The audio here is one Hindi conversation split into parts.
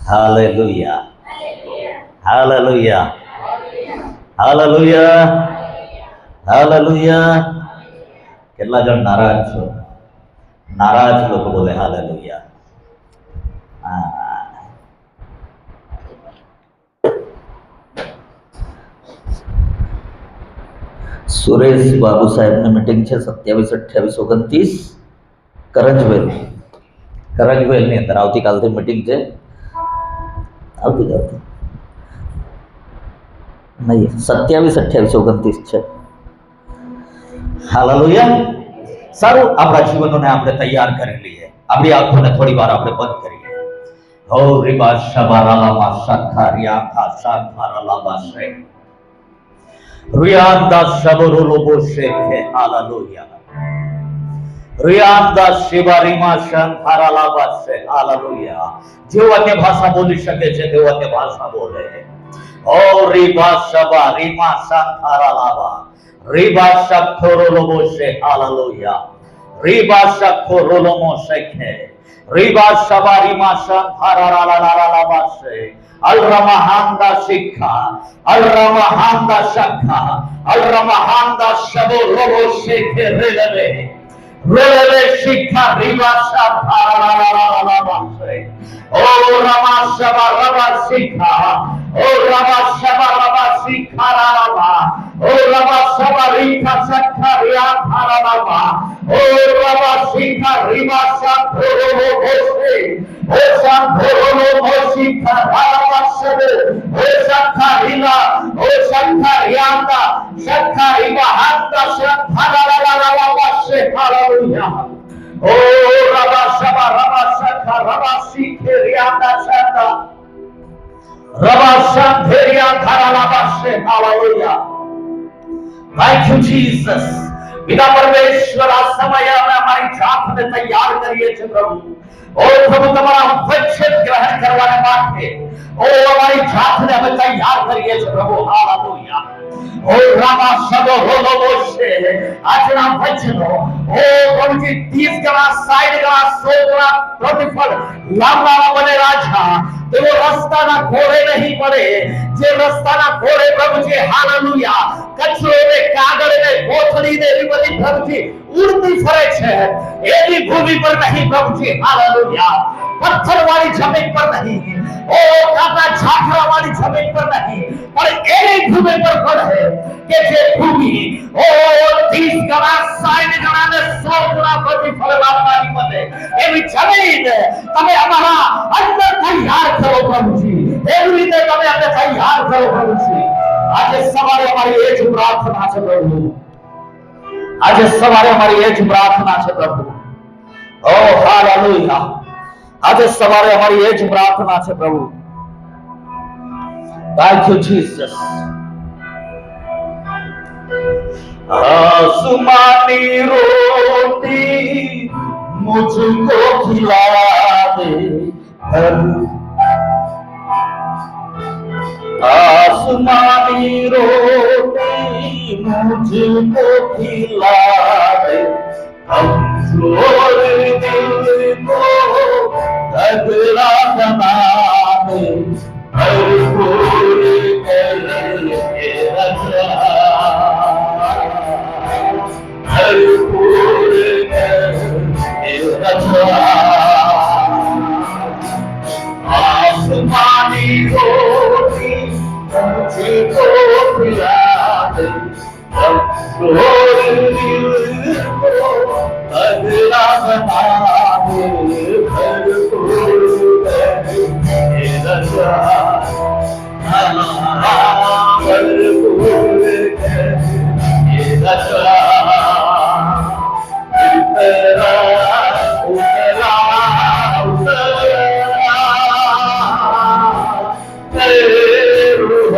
हालेलुया, हालेलुया, हालेलुया, हालेलुया. કેટલા જણ નારાજ છો? નારાજ લોકો બોલે હાલેલુયા. હા. સુરેશ બાબુ સાહેબની મીટિંગ છે 27, 28, 29 કરંજવેલ. કરંજવેલની અંદર આવતીકાલથી મીટિંગ છે. આવતીકાલથી નહીં, 27, 28, 29 છે. હાલેલુયા. સારું, આપણા જીવનોને આપણે તૈયાર કરી લઈએ. આપણી આંખોને થોડી વાર આપણે બંધ કરીએ. હો રિબા શબારાલામાં શાખારિયા થા શાખારાલામાં શે રિયાંદા શબરુલોબો શેખે. હાલેલુયા. રિયાંદા શિબારીમાં શાખારાલામાં શે. હાલેલુયા. જેઓ અન્ય ભાષા બોલી શકે છે તેઓ અન્ય ભાષા બોલે. ઓ રિબા શબારીમાં શાખારાલાવા રિબા શખોરોલોબો શે. હાલેલુયા. રિબા શખોરોલોમો શેખે રિબા શબારીમાં શાખારાલાલાલાલામાં શે. Al-Ramahanda Shikha, Al-Ramahanda Shakha, Al-Ramahanda Shabo Robo Shekhe Releve, Releve Shikha Riva Shakha Rabashe, O Rama Shaba Raba Shikha, O Rama Shaba Raba Shikha Raba, O Rama Shaba Rika Shakha Riya Raba, O Rama Shikha Riva Shakha Robo Shekhe, O Shakha Robo Shikha Raba. O Shakharila, O Shakharianda, Shakharibahanda, Shakharabashe, hallelujah. O Rabashaba, Rabashaka, Rabashikirianda, Shanda, Rabashanterianda, Rabashe, hallelujah. Thank you, Jesus. पिता परमेश्वर आज समय में हमारी जात में तैयार करिए प्रभु. और प्रभु तुम्हारा वचन ग्रहण करवाने માટે ओ हमारी जात ने हमें तैयार करिए प्रभु. हालेलुया. ओ रामा शब्द होलो बोशे आज ना वचनो ओ प्रभु जी 30 गणा 60 गणा 100 गणा प्रतिफल लांबा बने राजा. तो वो रास्ता ना घोड़े नहीं पड़े जे रास्ता ना घोड़े प्रभु जी. हालेलुया. कचरो में कागड़ में कोथड़ी ने भी बड़ी प्रभु जी उड़ती फरे छे एवी भूमि पर नहीं प्रभु जी. हालेलुया. पत्थर वाली जमीन पर नहीं, ओ काटा झाखरा वाली जमीन पर नहीं, पर एवी भूमि पर पड़े કે જે ભૂમિ ઓ 30 ગણા 60 ગણા ને 100 ગણા પ્રતિફળ આપવાની બને એવી જમીન તમે અમારા અંદર તૈયાર કરો પ્રભુજી. એવી રીતે તમે અમને તૈયાર કરો પ્રભુજી. આજે સવારે અમારી એ જ પ્રાર્થના છે પ્રભુ. આજે સવારે અમારી એ જ પ્રાર્થના છે પ્રભુ. ઓ હાલેલુયા. આજે સવારે અમારી એ જ પ્રાર્થના છે પ્રભુ. Thank you Jesus. आसमानी रोटी मुझको खिला दे, आसमानी रोटी मुझको खिला दे, कमजोर दिल को तगड़ा बना दे, भरपूर करके रखा, भरपूर करके रखा. आसमानी रोटी मुझको खिला दे, कमजोर दिल को तगड़ा बना दे, भरपूर करके रखा, भरपूर करके रखा. उतरा उतरा उतरा तेरे रूह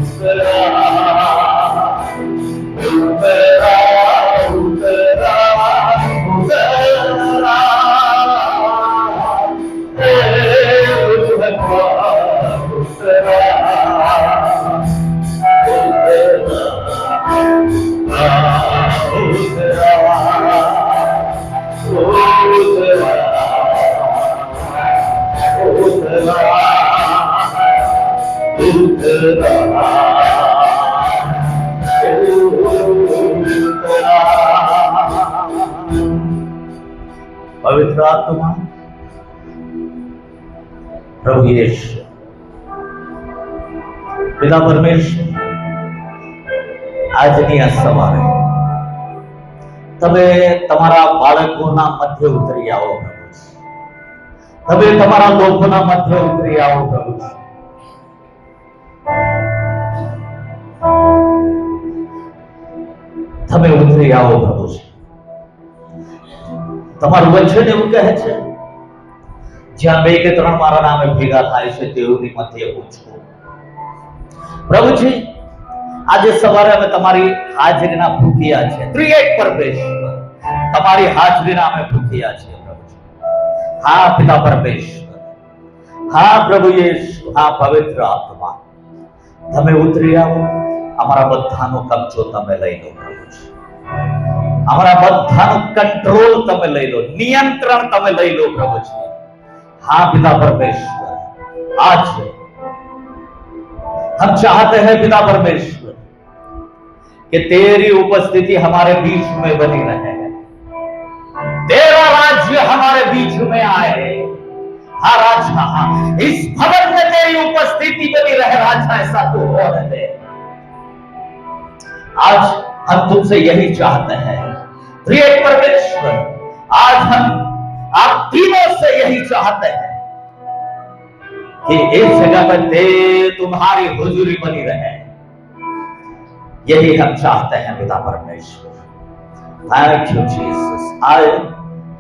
उतरा उतरा उतरा उतरा पवित्र आत्मा, प्रभु यीशु, पिता परमेश्वर, આજની આ સવારે તમે તમારા બાળકોના મધ્ય ઉતરી આવો પ્રભુ. તમે તમારા લોકોના મધ્ય ઉતરી આવો પ્રભુ. તમે ઉતરી આવો પ્રભુ. તમારું વચન એવું કહે છે, જ્યાં બે કે ત્રણ મારા નામે ભેગા થાય છે તેઓની મધ્ય હું છું. પ્રભુજી, આજે સવારે અમે તમારી હાજરીના ભૂખ્યા છે. ત્રિએક પરમેશ્વર, તમારી હાજરીના અમે ભૂખ્યા છે પ્રભુજી. હા પિતા પરમેશ્વર, હા પ્રભુ યેશુ, હા પવિત્ર આત્મા, તમે ઉતરી આવો. અમારા બધાનો કબજો તમે લઈ લો પ્રભુજી. અમારા બધાનો કંટ્રોલ તમે લઈ લો, નિયંત્રણ તમે લઈ लो प्रभुजी. हाँ पिता परमेश्वर, आज हम चाहते हैं पिता परमेश्वर कि तेरी उपस्थिति हमारे बीच में बनी रहे, तेरा राज्य हमारे बीच में आए. हाँ राजा, इस भवन में तेरी उपस्थिति बनी रहे राजा, ऐसा तो हो रहे. आज हम तुमसे यही चाहते हैं प्रिय परमेश्वर. आज हम आप तीनों से यही चाहते हैं कि इस जगह पर तुम्हारी हुजूरी बनी रहे. यही हम चाहते हैं पिता परमेश्वर. Thank you Jesus. आए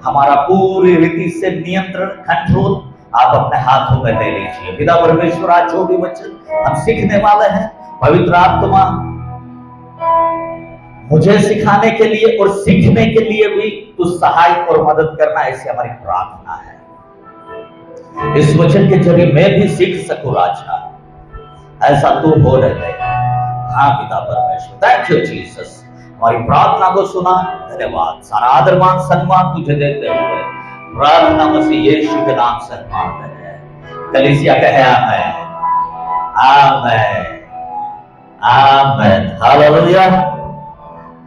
हमारा पूरी रीति से नियंत्रण, कंट्रोल आप अपने हाथों में ले लीजिए पिता परमेश्वर. आज जो भी वचन हम सीखने वाले हैं, पवित्र आत्मा मुझे सिखाने के लिए और सीखने के लिए भी तू सहायक और मदद करना, ऐसी हमारी प्रार्थना है. इस वचन के जरिए मैं भी सीख सकूं राजा, ऐसा तू हो रहे. हाँ पिता परमेश्वर, थैंक यू जीसस. हमारी प्रार्थना को सुना, धन्यवाद. सारा आदर मान सम्मान तुझे देते हुए प्रार्थना मसीह यीशु के नाम से मांगते हैं. कलीसिया कहे आमेन, आमेन, आमेन. हालेलुया,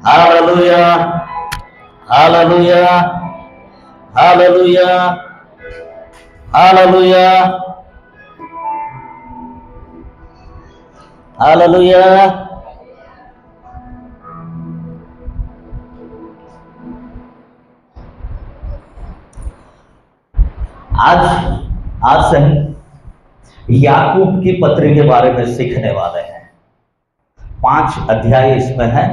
हालेलुया, हालेलुया, हालेलुया, हालेलुया, हालेलुया. आज से हम याकूब की पत्री के बारे में सीखने वाले हैं. 5 अध्याय इसमें है.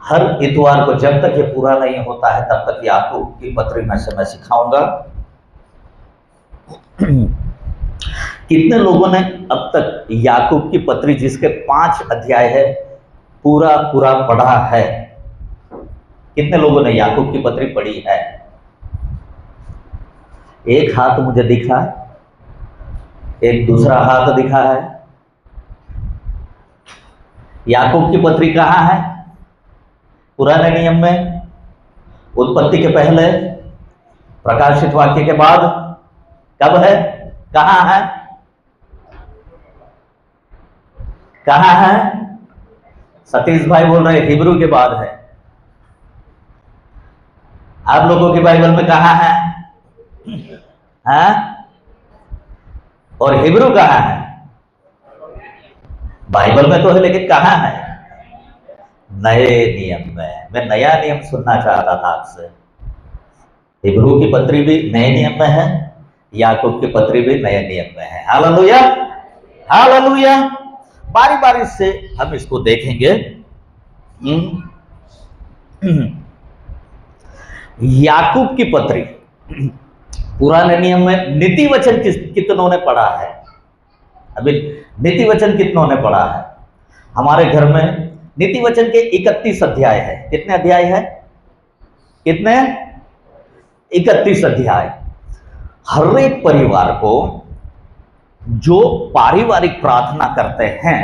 हर इतवार को जब तक ये पूरा नहीं होता है तब तक याकूब की पत्री में से मैं सिखाऊंगा. कितने लोगों ने अब तक याकूब की पत्री, जिसके 5 अध्याय है, पूरा पूरा पढ़ा है? कितने लोगों ने याकूब की पत्री पढ़ी है? एक हाथ मुझे दिखा है, एक दूसरा हाथ दिखा है. याकूब की पत्री कहाँ है? पुराने नियम में, उत्पत्ति के पहले, प्रकाशित वाक्य के बाद. कब है? कहाँ है? कहाँ है? सतीश भाई बोल रहे हिब्रू के बाद है. आप लोगों की बाइबल में कहाँ है? हाँ? और हिब्रू कहाँ है? बाइबल में तो है, लेकिन कहाँ है? नए नियम में. मैं नया नियम सुनना चाहता था आपसे. हिब्रू की पत्री भी नए नियम में है, याकूब की पत्री भी नए नियम में है. Hallelujah, hallelujah. बारी बारी से हम इसको देखेंगे. याकूब की पत्री, पुराने नियम में नीति वचन कितनों ने पढ़ा है? अभी नीति वचन कितनों ने पढ़ा है? हमारे घर में नीति वचन के 31 अध्याय है. कितने अध्याय है? कितने? 31 अध्याय. हर एक परिवार को जो पारिवारिक प्रार्थना करते हैं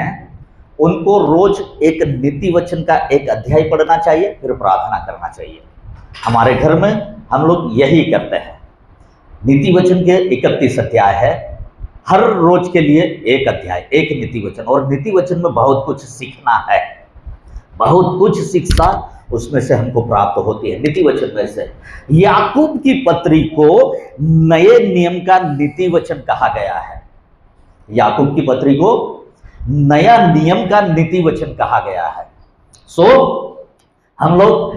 उनको रोज एक नीति वचन का एक अध्याय पढ़ना चाहिए, फिर प्रार्थना करना चाहिए. हमारे घर में हम लोग यही करते हैं. नीति वचन के 31 अध्याय है, हर रोज के लिए एक अध्याय, एक नीति वचन, और नीति वचन में बहुत कुछ सीखना है, बहुत कुछ शिक्षा उसमें से हमको प्राप्त होती है नीति वचन में से। याकूब की पत्री को नए नियम का नीति वचन कहा गया है। याकूब की पत्री को नया नियम का नीति वचन कहा गया है। सो हम लोग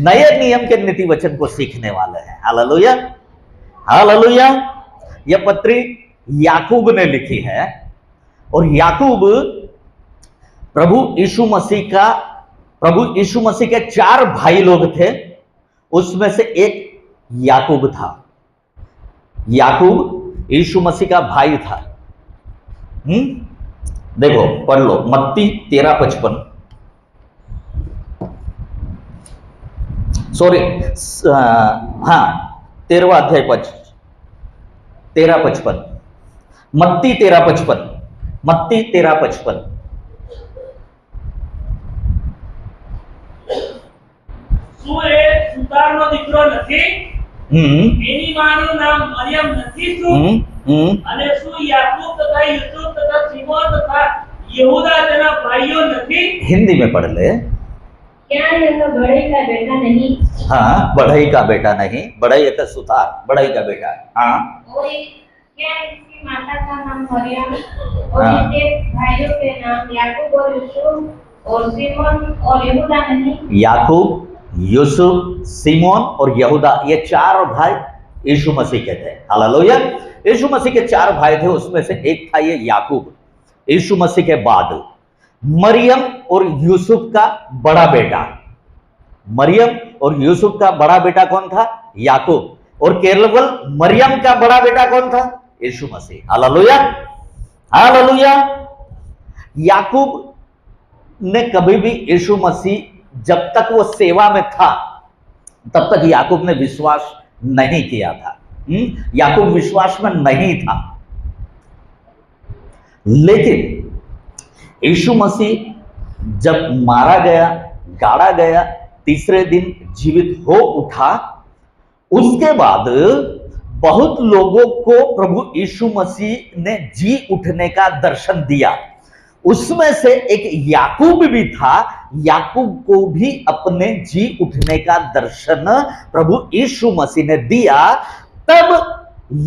नए नियम के नीति वचन को सीखने वाले हैं। Hallelujah, hallelujah. यह पत्री याकूब ने लिखी है, और याकूब प्रभु यीशु मसीह के 4 भाई लोग थे, उसमें से एक याकूब था। याकूब यीशु मसीह का भाई था। देखो पढ़ लो मत्ती 13:55, सॉरी, हाँ 13वां अध्याय 13:55, मत्ती 13:55, मत्ती 13:55। શું એ સુતારનો દીકરો નથી? એની માનું નામ મરિયમ નથી શું? અને શું યાકૂબ તથા यूसुफ તથા સિમોન તથા यहूदा તેના ભાઈઓ નથી? हिंदी में पढ़ ले। क्या यह बढ़ई का बेटा नहीं? हाँ, बढ़ई का बेटा नहीं, बढ़ई एक सुतार, बढ़ई का बेटा। हाँ, और क्या इसकी माता का नाम मरियम और इसके भाइयों के नाम याकूब और यूसुफ और सिमोन और यहूदा नहीं? याकूब, यूसुफ, सिमोन और यहूदा, ये 4 भाई यीशु मसीह के थे। हालेलुया। यीशु मसीह के 4 भाई थे, उसमें से एक था ये याकूब। यीशु मसीह के बाद मरियम और यूसुफ का बड़ा बेटा, मरियम और यूसुफ का बड़ा बेटा कौन था? याकूब। और केवल मरियम का बड़ा बेटा कौन था? यीशु मसीह। Hallelujah, hallelujah. याकूब ने कभी भी यीशु मसीह, जब तक वो सेवा में था तब तक याकूब ने विश्वास नहीं किया था। याकूब विश्वास में नहीं था। लेकिन यीशु मसीह जब मारा गया, गाड़ा गया, तीसरे दिन जीवित हो उठा, उसके बाद बहुत लोगों को प्रभु यीशु मसीह ने जी उठने का दर्शन दिया। उसमें से एक याकूब भी था। याकूब को भी अपने जी उठने का दर्शन प्रभु यीशु मसीह ने दिया। तब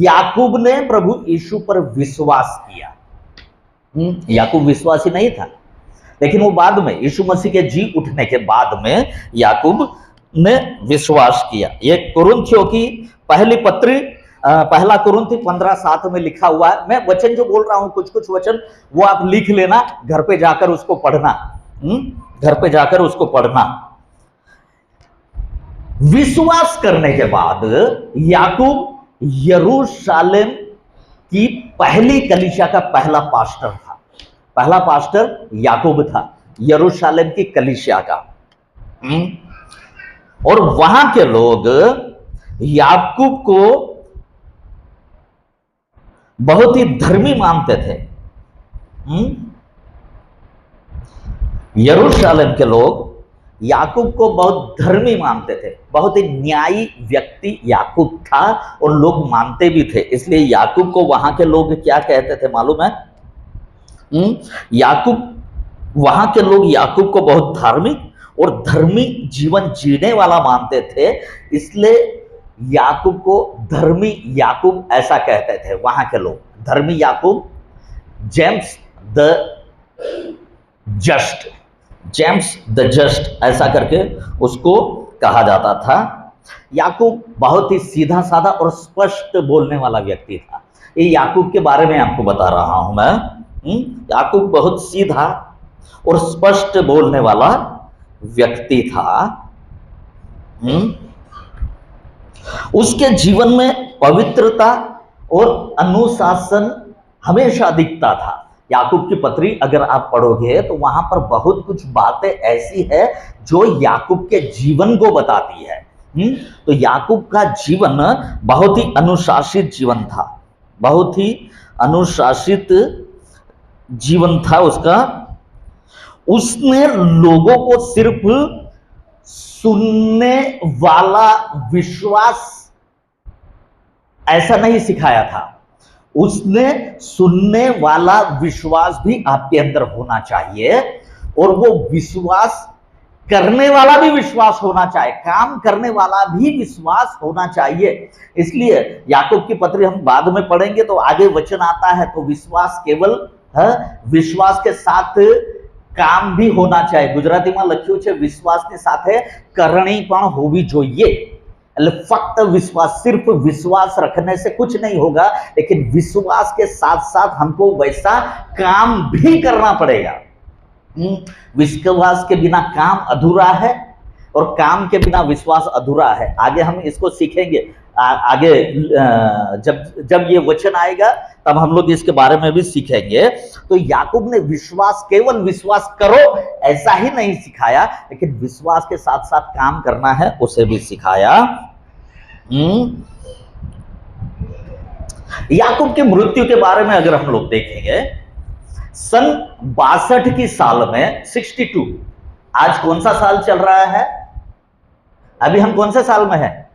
याकूब ने प्रभु यीशु पर विश्वास किया। याकूब विश्वासी नहीं था, लेकिन वो बाद में यीशु मसीह के जी उठने के बाद में याकूब ने विश्वास किया। ये कुरिन्थियों की पहली पत्री, पहला कुरिन्थी 15:7 में लिखा हुआ है। मैं वचन जो बोल रहा हूं, कुछ कुछ वचन वो आप लिख लेना, घर पे जाकर उसको पढ़ना, घर पे जाकर उसको पढ़ना। विश्वास करने के बाद याकूब यरूशलेम की पहली कलीसिया का पहला पास्टर था। पहला पास्टर याकूब था, यरूशलेम की कलीसिया का। और वहां के लोग याकूब को बहुत ही धर्मी मानते थे। यरूशलेम के लोग याकूब को बहुत धर्मी मानते थे, बहुत ही न्यायी व्यक्ति याकूब था, और लोग मानते भी थे। इसलिए याकूब को वहां के लोग क्या कहते थे मालूम है? याकूब, वहां के लोग याकूब को बहुत धार्मिक और धर्मी जीवन जीने वाला मानते थे। इसलिए याकूब को धर्मी याकूब ऐसा कहते थे वहां के लोग। धर्मी याकूब, James the just, James the just ऐसा करके उसको कहा जाता था। याकूब बहुत ही सीधा साधा और स्पष्ट बोलने वाला व्यक्ति था। ये याकूब के बारे में आपको बता रहा हूं मैं। याकूब बहुत सीधा और स्पष्ट बोलने वाला व्यक्ति था। उसके जीवन में पवित्रता और अनुशासन हमेशा दिखता था। याकूब की पत्री अगर आप पढ़ोगे तो वहां पर बहुत कुछ बातें ऐसी है जो याकूब के जीवन को बताती है। तो याकूब का जीवन बहुत ही अनुशासित जीवन था, बहुत ही अनुशासित जीवन था उसका। उसने लोगों को सिर्फ सुनने वाला विश्वास ऐसा नहीं सिखाया था। उसने सुनने वाला विश्वास भी आपके अंदर होना चाहिए, और वो विश्वास करने वाला भी विश्वास होना चाहिए, काम करने वाला भी विश्वास होना चाहिए। इसलिए याकूब की पत्री हम बाद में पढ़ेंगे तो आगे वचन आता है, तो विश्वास केवल विश्वास के साथ काम भी होना चाहिए। गुजरातीમાં લખ્યું છે વિશ્વાસની સાથે કરણી પણ હોવી જોઈએ। फक्त विश्वास, सिर्फ विश्वास रखने से कुछ नहीं होगा, लेकिन विश्वास के साथ साथ हमको वैसा काम भी करना पड़ेगा। विश्वास के बिना काम अधूरा है, और काम के बिना विश्वास अधूरा है। आगे हम इसको सीखेंगे। आगे जब ये वचन आएगा तब हम लोग इसके बारे में भी सीखेंगे। तो याकूब ने विश्वास, केवल विश्वास करो ऐसा ही नहीं सिखाया, लेकिन विश्वास के साथ साथ काम करना है उसे भी सिखाया। याकूब की मृत्यु के बारे में अगर हम लोग देखेंगे, सन 62 की साल में 62, आज कौन सा साल चल रहा है? अभी हम कौन से साल में हैं?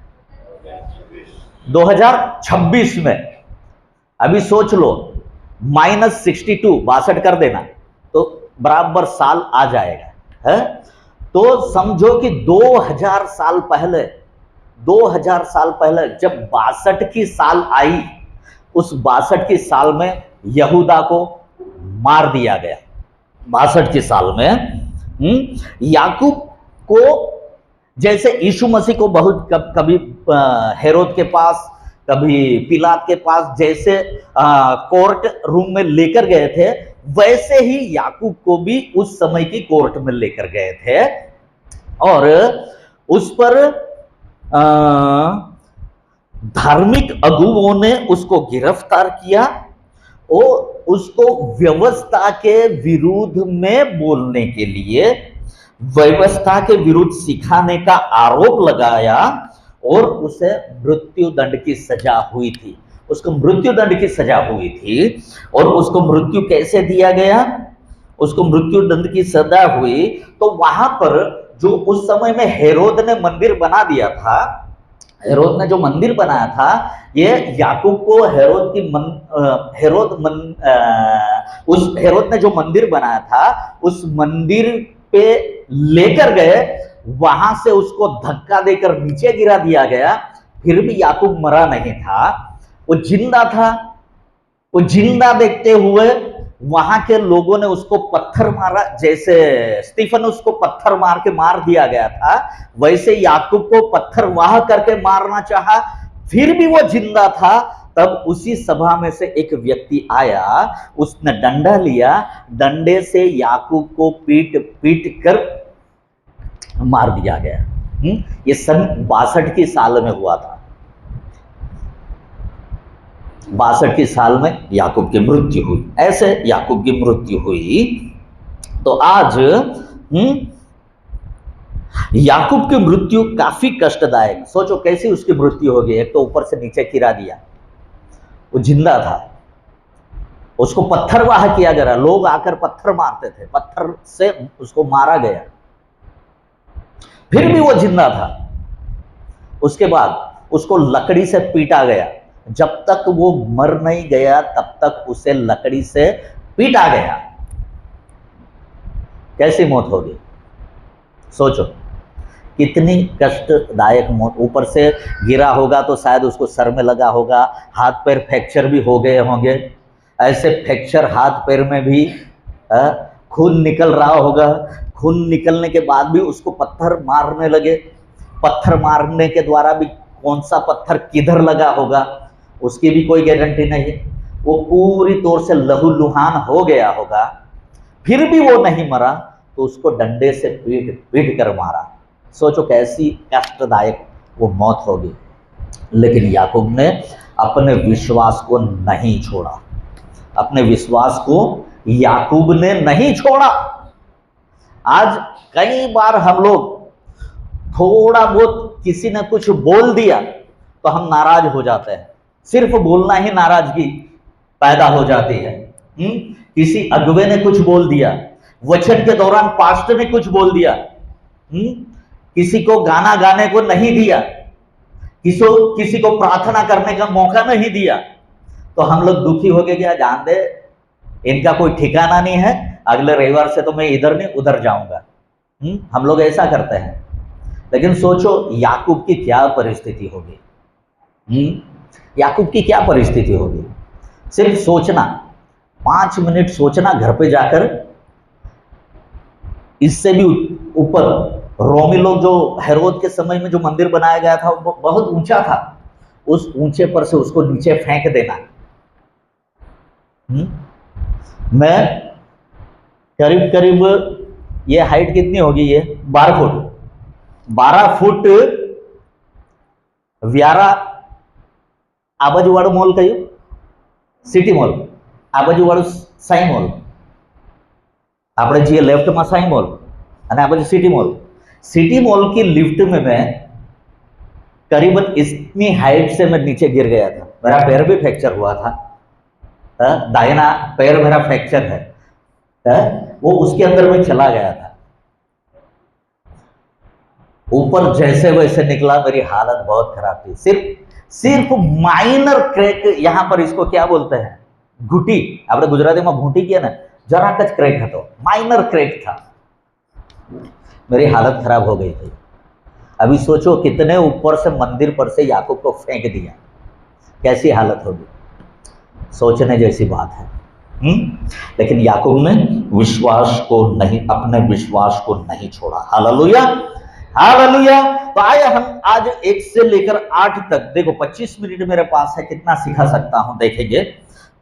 2026 में। अभी सोच लो, -62 62 कर देना तो बराबर साल आ जाएगा है। तो समझो कि 2000 साल पहले, 2000 साल पहले जब 62 की साल आई, उस 62 की साल में यहूदा को मार दिया गया। 62 की साल में याकूब को, जैसे यीशु मसीह को बहुत कभी हेरोद के पास, कभी पिलात के पास जैसे कोर्ट रूम में लेकर गए थे, वैसे ही याकूब को भी उस समय की कोर्ट में लेकर गए थे, और उस पर धार्मिक अगुवों ने उसको गिरफ्तार किया और उसको व्यवस्था के विरुद्ध में बोलने के लिए, व्यवस्था के विरुद्ध सिखाने का आरोप लगाया, और उसे मृत्यु दंड की सजा हुई थी। उसको मृत्यु दंड की सजा हुई थी। और उसको मृत्यु कैसे दिया गया? उसको मृत्यु दंड की सजा हुई तो वहां पर जो उस समय में हेरोद ने मंदिर बना दिया था, हेरोद ने जो मंदिर बनाया था, ये याकूब को हेरोद ने जो मंदिर बनाया था उस मंदिर पे लेकर गए, वहां से उसको धक्का देकर नीचे गिरा दिया गया। फिर भी याकूब मरा नहीं था, वो जिंदा था। वो जिंदा देखते हुए वहां के लोगों ने उसको पत्थर मारा, जैसे स्टीफनुस को पत्थर मार के मार दिया गया था, वैसे याकूब को पत्थर वाह करके मारना चाहा, फिर भी वो जिंदा था। तब उसी सभा में से एक व्यक्ति आया, उसने डंडा लिया, डंडे से याकूब को पीट कर मार दिया गया। ये सन 62 की साल में हुआ था। 62 की साल में याकूब की मृत्यु हुई। ऐसे याकूब की मृत्यु हुई। तो आज याकूब की मृत्यु काफी कष्टदायक। सोचो कैसी उसकी मृत्यु होगी। एक तो ऊपर से नीचे गिरा दिया, वो जिंदा था, उसको पत्थरवाह किया गया, लोग आकर पत्थर मारते थे, पत्थर से उसको मारा गया, फिर भी वो जिंदा था। उसके बाद उसको लकड़ी से पीटा गया, जब तक वो मर नहीं गया तब तक उसे लकड़ी से पीटा गया। कैसी मौत होगी? सोचो कितनी कष्टदायक मौत। ऊपर से गिरा होगा तो शायद उसको सर में लगा होगा, हाथ पैर फ्रैक्चर भी हो गए होंगे। ऐसे फ्रैक्चर हाथ पैर में भी खून निकल रहा होगा। खून निकलने के बाद भी उसको पत्थर मारने लगे। पत्थर मारने के द्वारा भी कौन सा पत्थर किधर लगा होगा उसकी भी कोई गारंटी नहीं है। वो पूरी तौर से लहूलुहान हो गया होगा, फिर भी वो नहीं मरा, तो उसको डंडे से पीट कर मारा। सोचो कैसी कष्टदायक वो मौत होगी। लेकिन याकूब ने अपने विश्वास को नहीं छोड़ा। अपने विश्वास को याकूब ने नहीं छोड़ा। आज कई बार हम लोग थोड़ा बहुत किसी ने कुछ बोल दिया तो हम नाराज हो जाते हैं। सिर्फ बोलना ही नाराजगी पैदा हो जाती है। किसी अगुवे ने कुछ बोल दिया, वचन के दौरान पास्टर ने कुछ बोल दिया, किसी को गाना गाने को नहीं दिया, किसी को प्रार्थना करने का मौका नहीं दिया, तो हम लोग दुखी हो गए, क्या जान दे इनका कोई ठिकाना नहीं है, अगले रविवार से तो मैं इधर नहीं उधर जाऊंगा। हम लोग ऐसा करते हैं। लेकिन सोचो याकूब की क्या परिस्थिति होगी। याकूब की क्या परिस्थिति होगी, सिर्फ सोचना, 5 मिनट सोचना घर पे जाकर। इससे भी ऊपर रोमी लोग, जो हेरोद के समय में जो मंदिर बनाया गया था वो बहुत ऊंचा था, उस ऊंचे पर से उसको नीचे फेंक देना। मैं करीब करीब ये हाइट कितनी होगी, ये 12 फुट व्यारा आबाजूवाड़ू मॉल कयु सिटी मॉल, आबाजूवाड़ू साई मॉल, આપણે જે લેફ્ટમાં સાઈ મॉल અને આ બાજુ सिटी मॉल की लिफ्ट में मैं करीबन इतनी हाइट से मैं नीचे गिर गया था। मेरा पैर भी फ्रैक्चर हुआ था, दाहिना पैर मेरा फ्रैक्चर है, वो उसके अंदर में चला गया था। ऊपर जैसे वैसे निकला, मेरी हालत बहुत खराब थी। सिर्फ माइनर क्रैक, यहां पर इसको क्या बोलते हैं, घूटी, આપણે ગુજરાતીમાં ઘૂંટી કહે ને, જરાક જ ક્રેક હતો, माइनर क्रेक था। मेरी हालत खराब हो गई थी। अभी सोचो कितने ऊपर से मंदिर पर से याकूब को फेंक दिया, कैसी हालत होगी, सोचने जैसी बात है। लेकिन याकूब ने विश्वास को नहीं, अपने विश्वास को नहीं छोड़ा। Hallelujah, hallelujah. तो आइए हम आज 1 से लेकर 8 तक, देखो 25 मिनट मेरे पास है, कितना सिखा सकता हूं देखेंगे।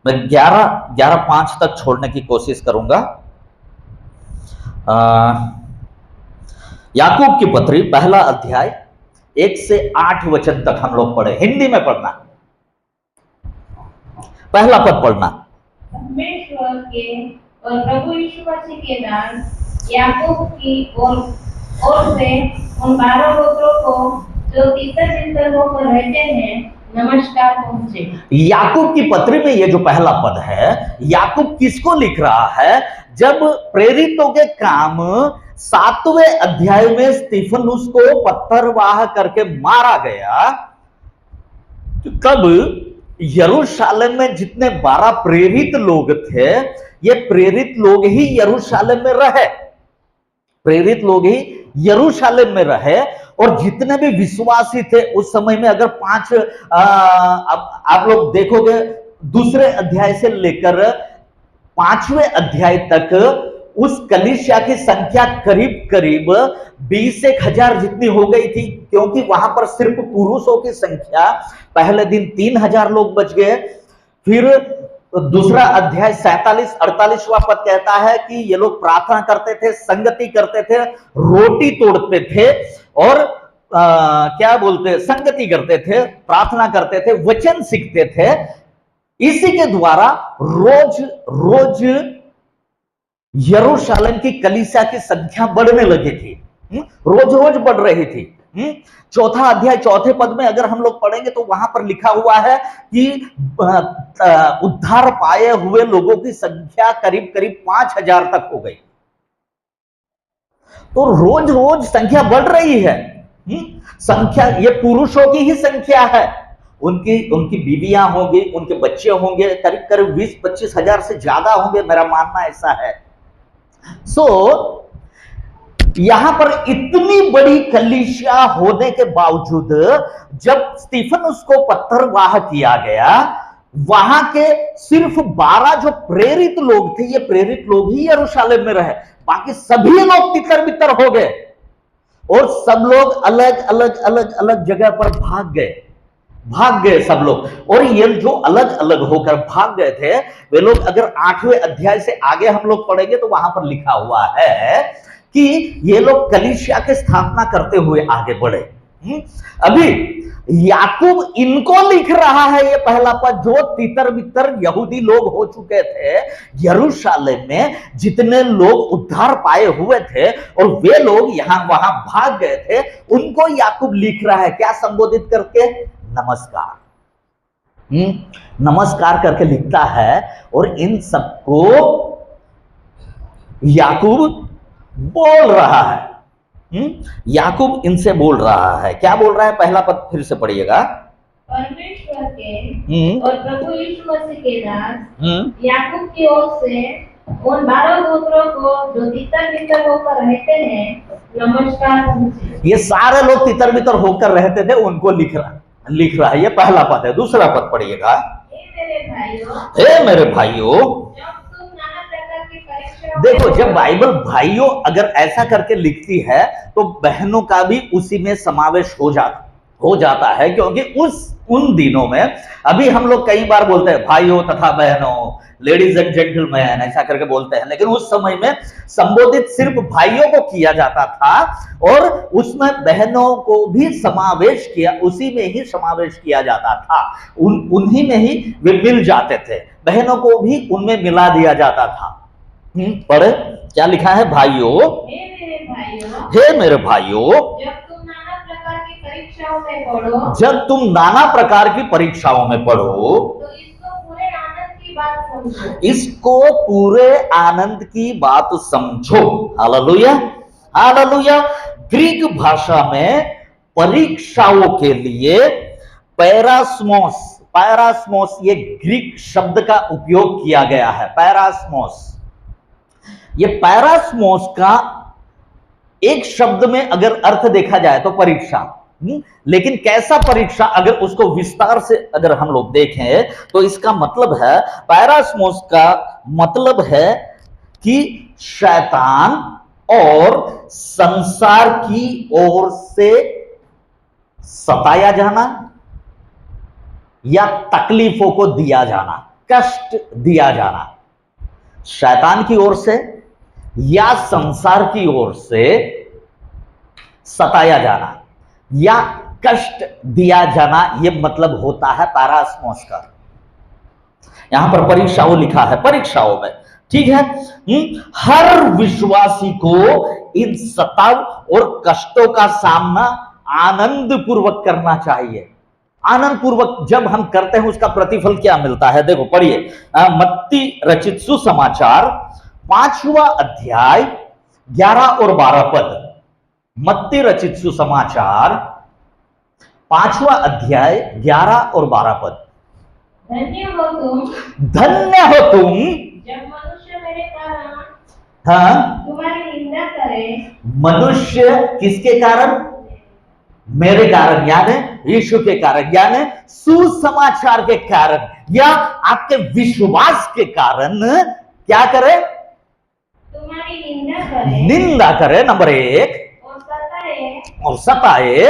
मैं 11:05 तक छोड़ने की कोशिश करूंगा। याकूब की पत्री पहला अध्याय 1 से 8 वचन तक हम लोग पढ़े। हिंदी में पढ़ना, पहला पद पढ़ना। परमेश्वर के और प्रभु यीशु मसीह के दान याकूब की ओर से उन 12 गोत्रों को जो तीतर-तीतर होकर रहते हैं नमस्कार पहुंचे। याकूब की पत्री में ये जो पहला पद है, याकूब किसको लिख रहा है? जब प्रेरितों के काम 7वें अध्याय में स्तिफनुस को पत्थरवाह करके मारा गया, तब यरूशलेम में जितने 12 प्रेरित लोग थे, ये प्रेरित लोग ही यरूशलेम में रहे, प्रेरित लोग ही यरूशलेम में रहे। और जितने भी विश्वासी थे उस समय में, अगर 5 आप लोग देखोगे, दूसरे अध्याय से लेकर 5वें अध्याय तक उस कलीसिया की संख्या करीब करीब 20,000 जितनी हो गई थी, क्योंकि वहां पर सिर्फ पुरुषों की संख्या, पहले दिन 3,000 लोग बच गए। फिर दूसरा अध्याय 47-48वां पद कहता है कि ये लोग प्रार्थना करते थे, संगति करते थे, रोटी तोड़ते थे और क्या बोलते, संगति करते थे, प्रार्थना करते थे, वचन सीखते थे। इसी के द्वारा रोज यरूशलेम की कलीसिया की संख्या बढ़ने लगी थी, रोज बढ़ रही थी। चौथा अध्याय 4थे पद में अगर हम लोग पढ़ेंगे तो वहां पर लिखा हुआ है कि उद्धार पाए हुए लोगों की संख्या करीब करीब 5,000 तक हो गई। तो रोज संख्या बढ़ रही है। संख्या ये पुरुषों की ही संख्या है, उनकी बीवियां होंगी, उनके बच्चे होंगे, करीब करीब 20-25 हजार से ज्यादा होंगे, मेरा मानना ऐसा है। यहां पर इतनी बड़ी कलीसिया होने के बावजूद जब स्तिफनुस को पत्थरवाह किया गया, वहां के सिर्फ 12 जो प्रेरित लोग थे, ये प्रेरित लोग ही यरूशलेम में रहे, बाकी सभी लोग तितर बितर हो गए और सब लोग अलग जगह पर भाग गए सब लोग। और ये जो अलग अलग होकर भाग गए थे, वे लोग अगर 8वें अध्याय से आगे हम लोग पढ़ेंगे तो वहां पर लिखा हुआ है कि ये लोग कलीसिया की स्थापना करते हुए आगे बढ़े। अभी याकूब इनको लिख रहा है, ये पहला पद, जो तितर बितर यहूदी लोग हो चुके थे यरूशलेम में, जितने लोग उद्धार पाए हुए थे और वे लोग यहां वहां भाग गए थे, उनको याकूब लिख रहा है, क्या संबोधित करके? नमस्कार। नमस्कार करके लिखता है। और इन सबको याकूब बोल रहा है। याकूब इनसे बोल रहा है, क्या बोल रहा है? पहला पद फिर से पढ़िएगा। परमेश्वर के और प्रभु यीशु मसीह के दास याकूब की ओर से उन 12 गोत्रों को जो तितर बितर होकर रहते हैं नमस्कार पहुंचे। ये सारे लोग तितर बितर होकर रहते थे, उनको लिख रहा है। ये पहला पद है। दूसरा पद पढ़िएगा। हे मेरे भाइयों, जब तुम नाना प्रकार की परीक्षाओं देखो, जब बाइबल भाइयों अगर ऐसा करके लिखती है तो बहनों का भी उसी में समावेश हो जाता है, क्योंकि उन दिनों में, अभी हम लोग कई बार बोलते हैं भाइयों तथा बहनों, लेडीज एंड जेंटलमैन, ऐसा करके बोलते हैं, लेकिन उस समय में संबोधित सिर्फ भाइयों को किया जाता था और उसमें बहनों को भी समावेश किया, उसी में ही समावेश किया जाता था। उन्हीं में ही वे मिल जाते थे, बहनों को भी उनमें मिला दिया जाता था। पढ़े क्या लिखा है? भाइयों, हे मेरे भाइयों, जब तुम नाना प्रकार की परीक्षाओं में पढ़ो तो इसको पूरे आनंद की बात समझो। इसको पूरे आनंद की बात समझो। Hallelujah, hallelujah. ग्रीक भाषा में परीक्षाओं के लिए पैरास्मोस ये ग्रीक शब्द का उपयोग किया गया है। पैरास्मोस, ये पैरास्मोस का एक शब्द में अगर अर्थ देखा जाए तो परीक्षा, लेकिन कैसा परीक्षा, अगर उसको विस्तार से अगर हम लोग देखें तो इसका मतलब है, पैरास्मोस का मतलब है कि शैतान और संसार की ओर से सताया जाना या तकलीफों को दिया जाना, कष्ट दिया जाना, शैतान की ओर से या संसार की ओर से सताया जाना या कष्ट दिया जाना, यह मतलब होता है पैरास्मोस का। यहां पर परीक्षाओं लिखा है, परीक्षाओं में, ठीक है। हर विश्वासी को इन सताव और कष्टों का सामना आनंद पूर्वक करना चाहिए। आनंद पूर्वक जब हम करते हैं उसका प्रतिफल क्या मिलता है? देखो पढ़िए, मत्ती रचित सुसमाचार 5वां अध्याय 11 और 12 पद। मत्ती रचित सुसमाचार 5वां अध्याय 11 और 12 पद। धन्य हो तुम जब मनुष्य मेरे कारण तुम्हारी निंदा करे। मनुष्य किसके कारण? मेरे कारण, यानी यीशु के कारण, यानी सुसमाचार के कारण या आपके विश्वास के कारण क्या करे? तुम्हारी निंदा करे, नंबर 1, और सताए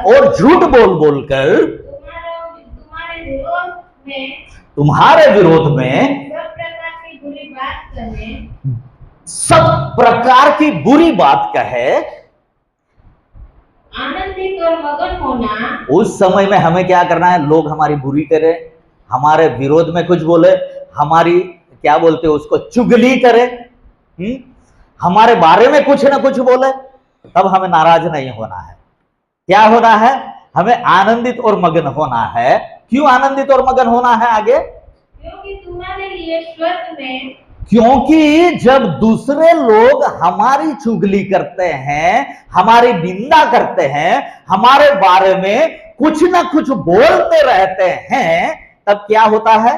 और झूठ बोल बोलकर तुम्हारे विरोध में सब प्रकार की बुरी बात कहे। आनंदित और मगन होना। उस समय में हमें क्या करना है? लोग हमारी बुरी करे, हमारे विरोध में कुछ बोले, हमारी क्या बोलते हैं उसको, चुगली करे, हमारे बारे में कुछ ना कुछ बोले, तब हमें नाराज नहीं होना है। क्या होना है? हमें आनंदित और मगन होना है। क्यों आनंदित और मगन होना है? आगे, क्योंकि तुम्हारे लिए स्वर्ग में, क्योंकि जब दूसरे लोग हमारी चुगली करते हैं, हमारी निंदा करते हैं, हमारे बारे में कुछ ना कुछ बोलते रहते हैं, तब क्या होता है?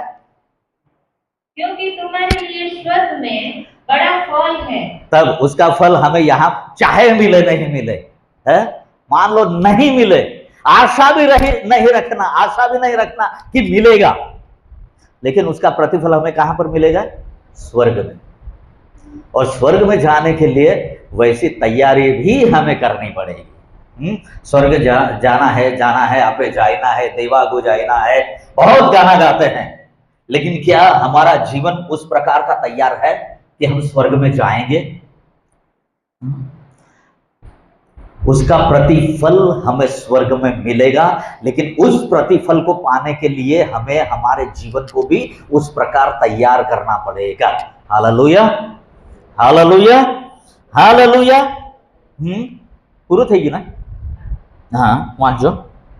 क्योंकि तुम्हारे लिए स्वर्ग में बड़ा फल है। तब उसका फल हमें यहां चाहे मिले नहीं मिले, है? मान लो नहीं मिले, आशा भी नहीं रखना कि मिलेगा, लेकिन उसका प्रतिफल हमें कहां पर मिलेगा? स्वर्ग में। और स्वर्ग में जाने के लिए वैसी तैयारी भी हमें करनी पड़ेगी। स्वर्ग जाना है, आपे जाना है, देवागु जाना है, बहुत गाना गाते हैं, लेकिन क्या हमारा जीवन उस प्रकार का तैयार है कि हम स्वर्ग में जाएंगे? उसका प्रतिफल हमें स्वर्ग में मिलेगा, लेकिन उस प्रतिफल को पाने के लिए हमें हमारे जीवन को भी उस प्रकार तैयार करना पड़ेगा। हालेलुया, हालेलुया, हालेलुया। पूरा થઈ ગયું ને? हाँ वाँचो।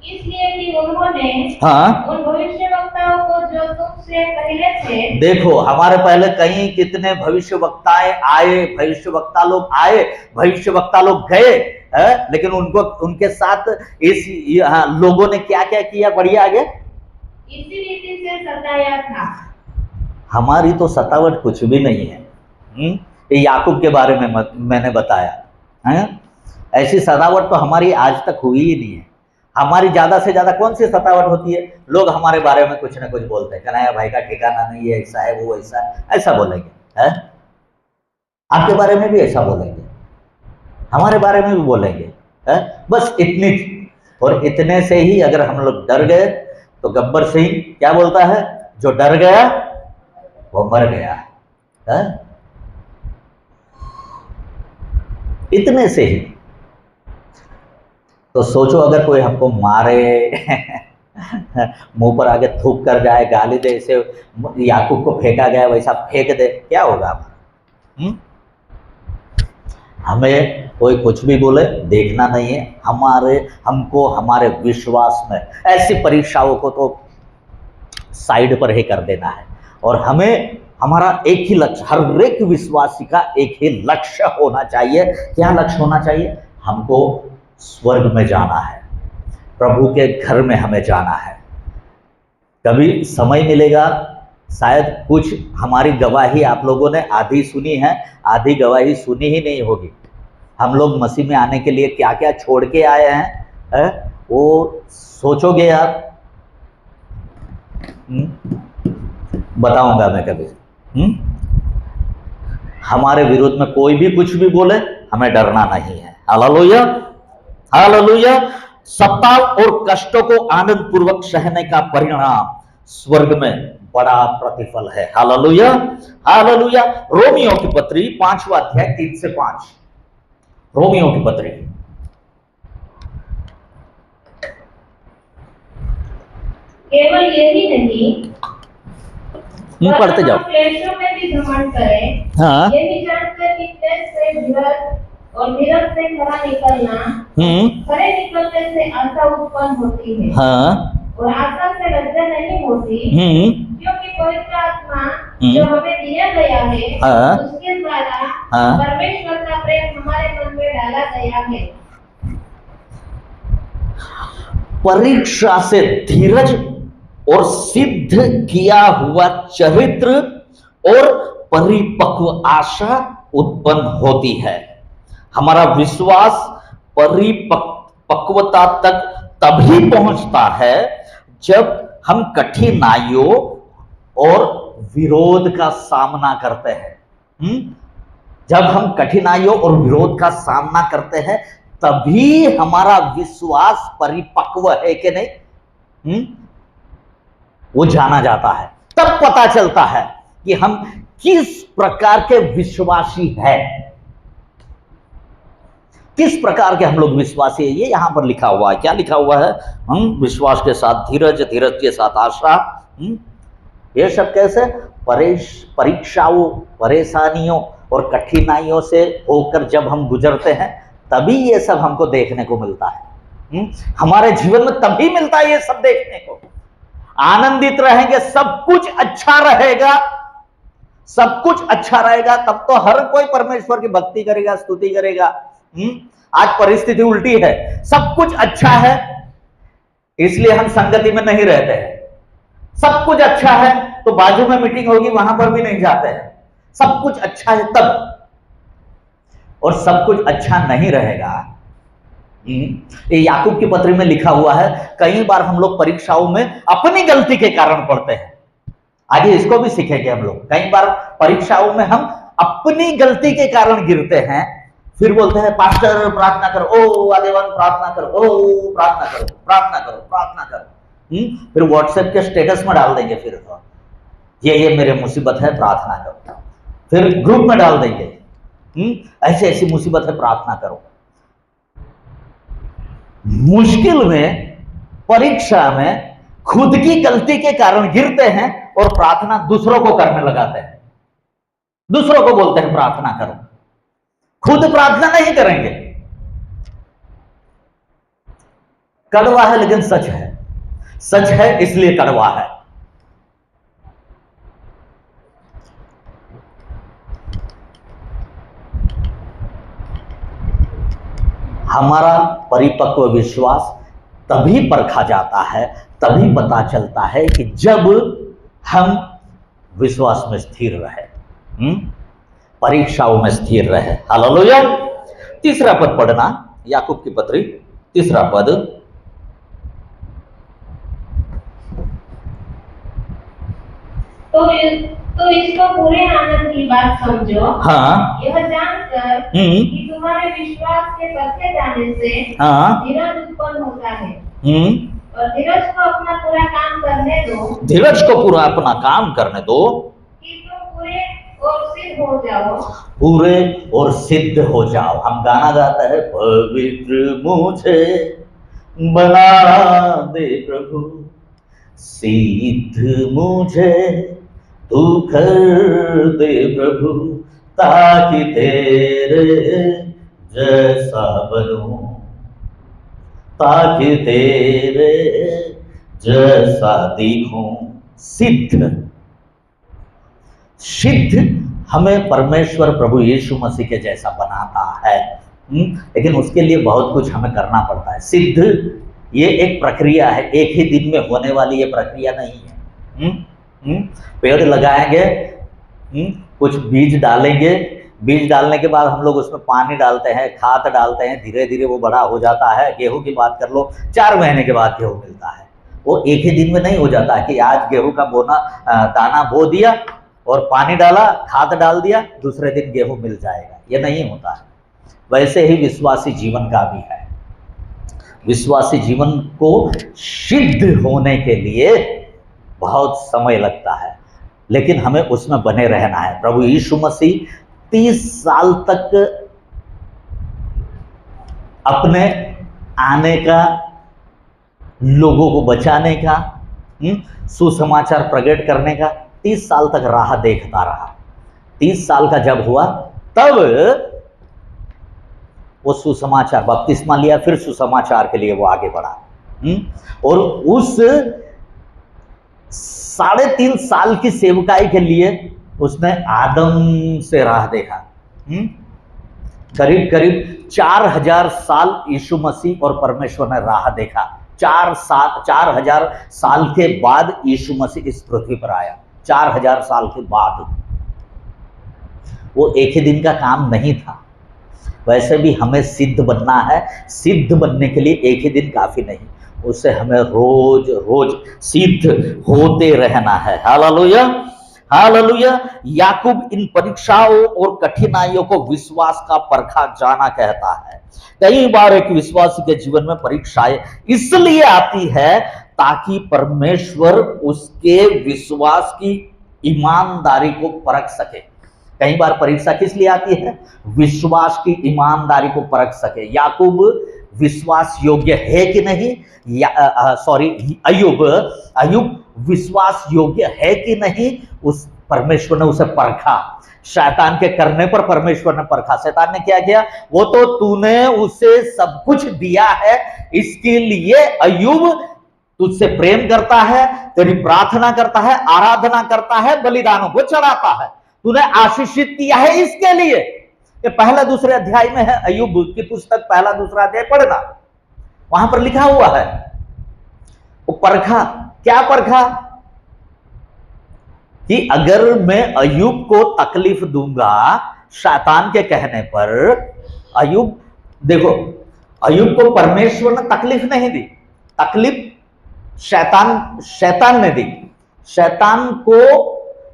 इसलिए कि उन्होंने हाँ, उन भविष्यवक्ताओं को जो तुमसे पहले थे, देखो हमारे पहले कहीं कितने भविष्यवक्ताएं आए, भविष्यवक्ता लोग आए, भविष्यवक्ता लोग गए, है? लेकिन उनको उनके साथ इस लोगों ने क्या क्या किया, बढ़िया आगे, इसी रीति से सताया था। हमारी तो सतावट कुछ भी नहीं है। ये याकूब के बारे में मैंने बताया है, ऐसी सतावट तो हमारी आज तक हुई ही नहीं है। हमारी ज्यादा से ज्यादा कौन सी सतावट होती है, लोग हमारे बारे में कुछ ना कुछ बोलते हैं, कन्हैया भाई का ठिकाना नहीं है, ऐसा है, वो ऐसा है, ऐसा बोलेंगे, है? आपके बारे में भी ऐसा बोलेंगे, हमारे बारे में भी बोलेंगे, है? बस इतनी, और इतने से ही अगर हम लोग डर गए तो गब्बर सिंह क्या बोलता है, जो डर गया वो मर गया, है? इतने से ही। तो सोचो अगर कोई हमको मारे मुंह पर आगे थूक कर जाए, गाली दे, इसे याकूब को फेंका गया वैसा फेंक दे, क्या होगा हमारा? हमें कोई कुछ भी बोले देखना नहीं है, हमको हमारे विश्वास में ऐसी परीक्षाओं को तो साइड पर ही कर देना है, और हमें हमारा एक ही लक्ष्य, हर एक विश्वासी का एक ही लक्ष्य होना चाहिए। क्या लक्ष्य होना चाहिए? हमको स्वर्ग में जाना है, प्रभु के घर में हमें जाना है। कभी समय मिलेगा, शायद कुछ हमारी गवाही आप लोगों ने आधी सुनी है, आधी गवाही सुनी ही नहीं होगी। हम लोग मसीह में आने के लिए क्या क्या छोड़ के आए हैं, वो सोचोगे आप? बताऊंगा मैं कभी। हमारे विरोध में कोई भी कुछ भी बोले, हमें डरना नहीं है। Hallelujah, hallelujah. सत्ता और कष्टों को आनंद पूर्वक सहने का परिणाम स्वर्ग में बड़ा प्रतिफल है। Hallelujah, hallelujah. रोमियो की पत्री 5वां अध्याय 3 से 5। रोमियो की पत्री। केवल यही नहीं, पढ़ते जाओ। क्लेशों में भी घमंड करें, हाँ, ये भी जानकर कि क्लेश से धीरज और धीरज से खरा निकलना, खरे निकलने से आशा उत्पन्न होती है। हाँ, और आशा से लज्जा नहीं होती, क्योंकि पवित्र आत्मा जो हमें दिया गया है, हाँ, उसके द्वारा हाँ, परमेश्वर का प्रेम हमारे मन में डाला गया है। परीक्षा से धीरज और सिद्ध किया हुआ चरित्र और परिपक्व आशा उत्पन्न होती है। हमारा विश्वास परिपक्वता तक तभी पहुंचता है जब हम कठिनाइयों और विरोध का सामना करते हैं। जब हम कठिनाइयों और विरोध का सामना करते हैं, तभी हमारा विश्वास परिपक्व है कि नहीं, वो जाना जाता है। तब पता चलता है कि हम किस प्रकार के विश्वासी हैं, किस प्रकार के हम लोग विश्वासी है। ये यहां पर लिखा हुआ है, क्या लिखा हुआ है? हम विश्वास के साथ धीरज, धीरज के साथ आशा। ये सब कैसे? परीक्षाओं, परेशानियों और कठिनाइयों से होकर जब हम गुजरते हैं, तभी ये सब हमको देखने को मिलता है। हमारे जीवन में तभी मिलता है ये सब देखने को। आनंदित रहेंगे, सब कुछ अच्छा रहेगा, सब कुछ अच्छा रहेगा, तब तो हर कोई परमेश्वर की भक्ति करेगा, स्तुति करेगा। आज परिस्थिति उल्टी है, सब कुछ अच्छा है इसलिए हम संगति में नहीं रहते हैं। सब कुछ अच्छा है तो बाजू में मीटिंग होगी वहां पर भी नहीं जाते हैं। सब कुछ अच्छा है तब, और सब कुछ अच्छा नहीं रहेगा। ये याकूब की पत्री में लिखा हुआ है। कई बार हम लोग परीक्षाओं में अपनी गलती के कारण पढ़ते हैं। आगे इसको भी सीखेंगे हम लोग। कई बार परीक्षाओं में हम अपनी गलती के कारण गिरते हैं, फिर बोलते हैं पास्टर प्रार्थना करो, ओ आदेवान प्रार्थना करो, ओ प्रार्थना करो, प्रार्थना करो, प्रार्थना करो। फिर व्हाट्सएप के स्टेटस में डाल देंगे, फिर तो ये मेरे मुसीबत है, प्रार्थना करो। फिर ग्रुप में डाल देंगे, ऐसी ऐसी मुसीबत है, प्रार्थना करो। मुश्किल में, परीक्षा में खुद की गलती के कारण गिरते हैं और प्रार्थना दूसरों को करने लगाते हैं। दूसरों को बोलते हैं प्रार्थना करो, खुद प्रार्थना नहीं करेंगे। कड़वा है लेकिन सच है, सच है इसलिए कड़वा है। हमारा परिपक्व विश्वास तभी परखा जाता है, तभी पता चलता है कि जब हम विश्वास में स्थिर रहे, परीक्षाओं में स्थिर रहे। हालेलुया। तीसरा पद पढ़ना, याकूब की पत्री तीसरा पद। तो इसको पूरे आनंद की बात समझो, हाँ, यह जानकर कि तुम्हारे विश्वास के बढ़ते जाने से हाँ, धीरज उत्पन्न होता है, और धीरज को अपना पूरा काम करने दो, धीरज को पूरा अपना काम करने दो, कि तुम पूरे और सिद्ध हो जाओ, पूरे और सिद्ध हो जाओ। हम गाना गाते हैं, पवित्र मुझे बना दे प्रभु, सिद्ध मुझे तू कर दे प्रभु, ताकि तेरे जैसा बनूं, ताकि तेरे जैसा दिखूं। सिद्ध, सिद्ध हमें परमेश्वर प्रभु यीशु मसीह के जैसा बनाता है, लेकिन उसके लिए बहुत कुछ हमें करना पड़ता है। सिद्ध ये एक प्रक्रिया है, एक ही दिन में होने वाली ये प्रक्रिया नहीं है। पेड़ लगाएंगे, कुछ बीज डालेंगे, बीज डालने के बाद हम लोग उसमें पानी डालते हैं, खाद डालते हैं, धीरे धीरे वो बड़ा हो जाता है। गेहूं की बात कर लो, 4 महीने के बाद गेहूं मिलता है। वो एक ही दिन में नहीं हो जाता है कि आज गेहूं का बोना दाना बो दिया और पानी डाला, खाद डाल दिया, दूसरे दिन गेहूं मिल जाएगा, ये नहीं होता है। वैसे ही विश्वासी जीवन का भी है। विश्वासी जीवन को सिद्ध होने के लिए बहुत समय लगता है, लेकिन हमें उसमें बने रहना है। प्रभु यीशु मसीह 30 साल तक अपने आने का, लोगों को बचाने का, सुसमाचार प्रकट करने का 30 साल तक राह देखता रहा। 30 साल का जब हुआ तब वो सुसमाचार, बपतिस्मा लिया, फिर सुसमाचार के लिए वो आगे बढ़ा। और उस 3.5 साल की सेवकाई के लिए उसने आदम से राह देखा। करीब करीब 4000 साल यीशु मसीह और परमेश्वर ने राह देखा। 4000 साल के बाद यीशु मसीह इस पृथ्वी पर आया। 4000 साल के बाद। वो एक ही दिन का काम नहीं था। वैसे भी हमें सिद्ध बनना है। सिद्ध बनने के लिए एक ही दिन काफी नहीं, उससे हमें रोज रोज सिद्ध होते रहना है। Hallelujah, hallelujah. याकूब इन परीक्षाओं और कठिनाइयों को विश्वास का परखा जाना कहता है। कई बार एक विश्वासी के जीवन में परीक्षाएं इसलिए आती है ताकि परमेश्वर उसके विश्वास की ईमानदारी को परख सके। कई बार परीक्षा किस लिए आती है? विश्वास की ईमानदारी को परख सके। याकूब विश्वास योग्य है कि नहीं, अय्यूब विश्वास योग्य है कि नहीं, उस परमेश्वर ने उसे परखा। शैतान के करने पर परमेश्वर ने परखा। शैतान ने क्या किया? वो तो तूने उसे सब कुछ दिया है, इसके लिए अय्यूब तुझसे प्रेम करता है, तेरी प्रार्थना करता है, आराधना करता है, बलिदानों को चढ़ाता है, तूने आशीषित किया है इसके लिए। ये पहला दूसरे अध्याय में है, अय्यूब की पुस्तक पहला दूसरा अध्याय पढ़ना, वहां पर लिखा हुआ है। वो परखा, क्या परखा? कि अगर मैं अय्यूब को तकलीफ दूंगा शैतान के कहने पर, अय्यूब देखो, अय्यूब को परमेश्वर ने तकलीफ नहीं दी, तकलीफ शैतान ने दी। शैतान को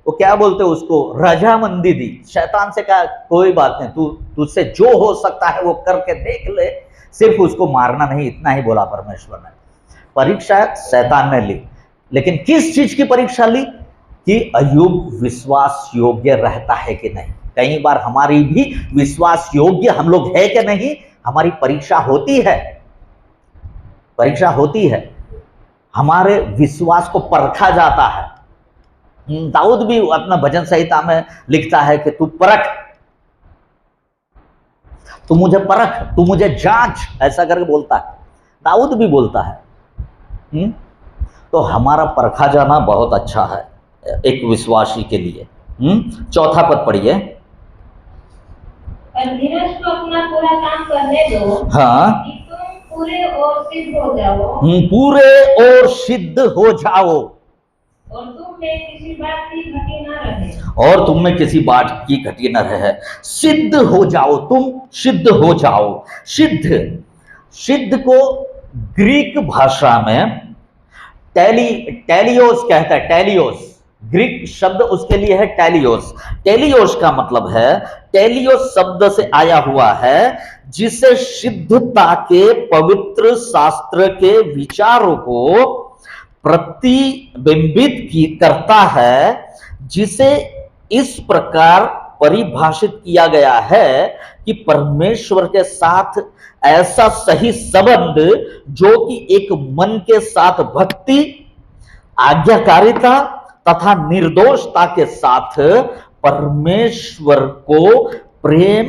वो क्या बोलते हैं, उसको रजामंदी दी। शैतान से कहा कोई बात नहीं, तुझसे जो हो सकता है वो करके देख ले, सिर्फ उसको मारना नहीं, इतना ही बोला परमेश्वर ने। परीक्षा शैतान ने ली, लेकिन किस चीज की परीक्षा ली? कि अय्यूब विश्वास योग्य रहता है कि नहीं। कई बार हमारी भी विश्वास योग्य हम लोग है कि नहीं, हमारी परीक्षा होती है, परीक्षा होती है, हमारे विश्वास को परखा जाता है। दाऊद भी अपना भजन संहिता में लिखता है कि तू परख, तू मुझे परख, तू मुझे जांच, ऐसा करके बोलता है। दाऊद भी बोलता है। तो हमारा परखा जाना बहुत अच्छा है एक विश्वासी के लिए। चौथा पद पढ़िए। पर धीरज को अपना पूरा काम करने दो, हाँ, कि तुम पूरे और सिद्ध हो जाओ, पूरे और सिद्ध हो जाओ, और तुम में किसी बात की घटी न रहे। और तुम में किसी बात की घटी न रहे। सिद्ध हो जाओ, तुम सिद्ध हो जाओ। सिद्ध, सिद्ध को ग्रीक भाषा में टेलियोस कहता है। टेलियोस ग्रीक शब्द उसके लिए है टेलियोस। टेलियोस का मतलब है, टेलियोस शब्द से आया हुआ है जिसे सिद्धता के पवित्र शास्त्र के विचारों को प्रतिबिंबित करता है, जिसे इस प्रकार परिभाषित किया गया है कि परमेश्वर के साथ ऐसा सही संबंध जो कि एक मन के साथ भक्ति, आज्ञाकारिता तथा निर्दोषता के साथ परमेश्वर को प्रेम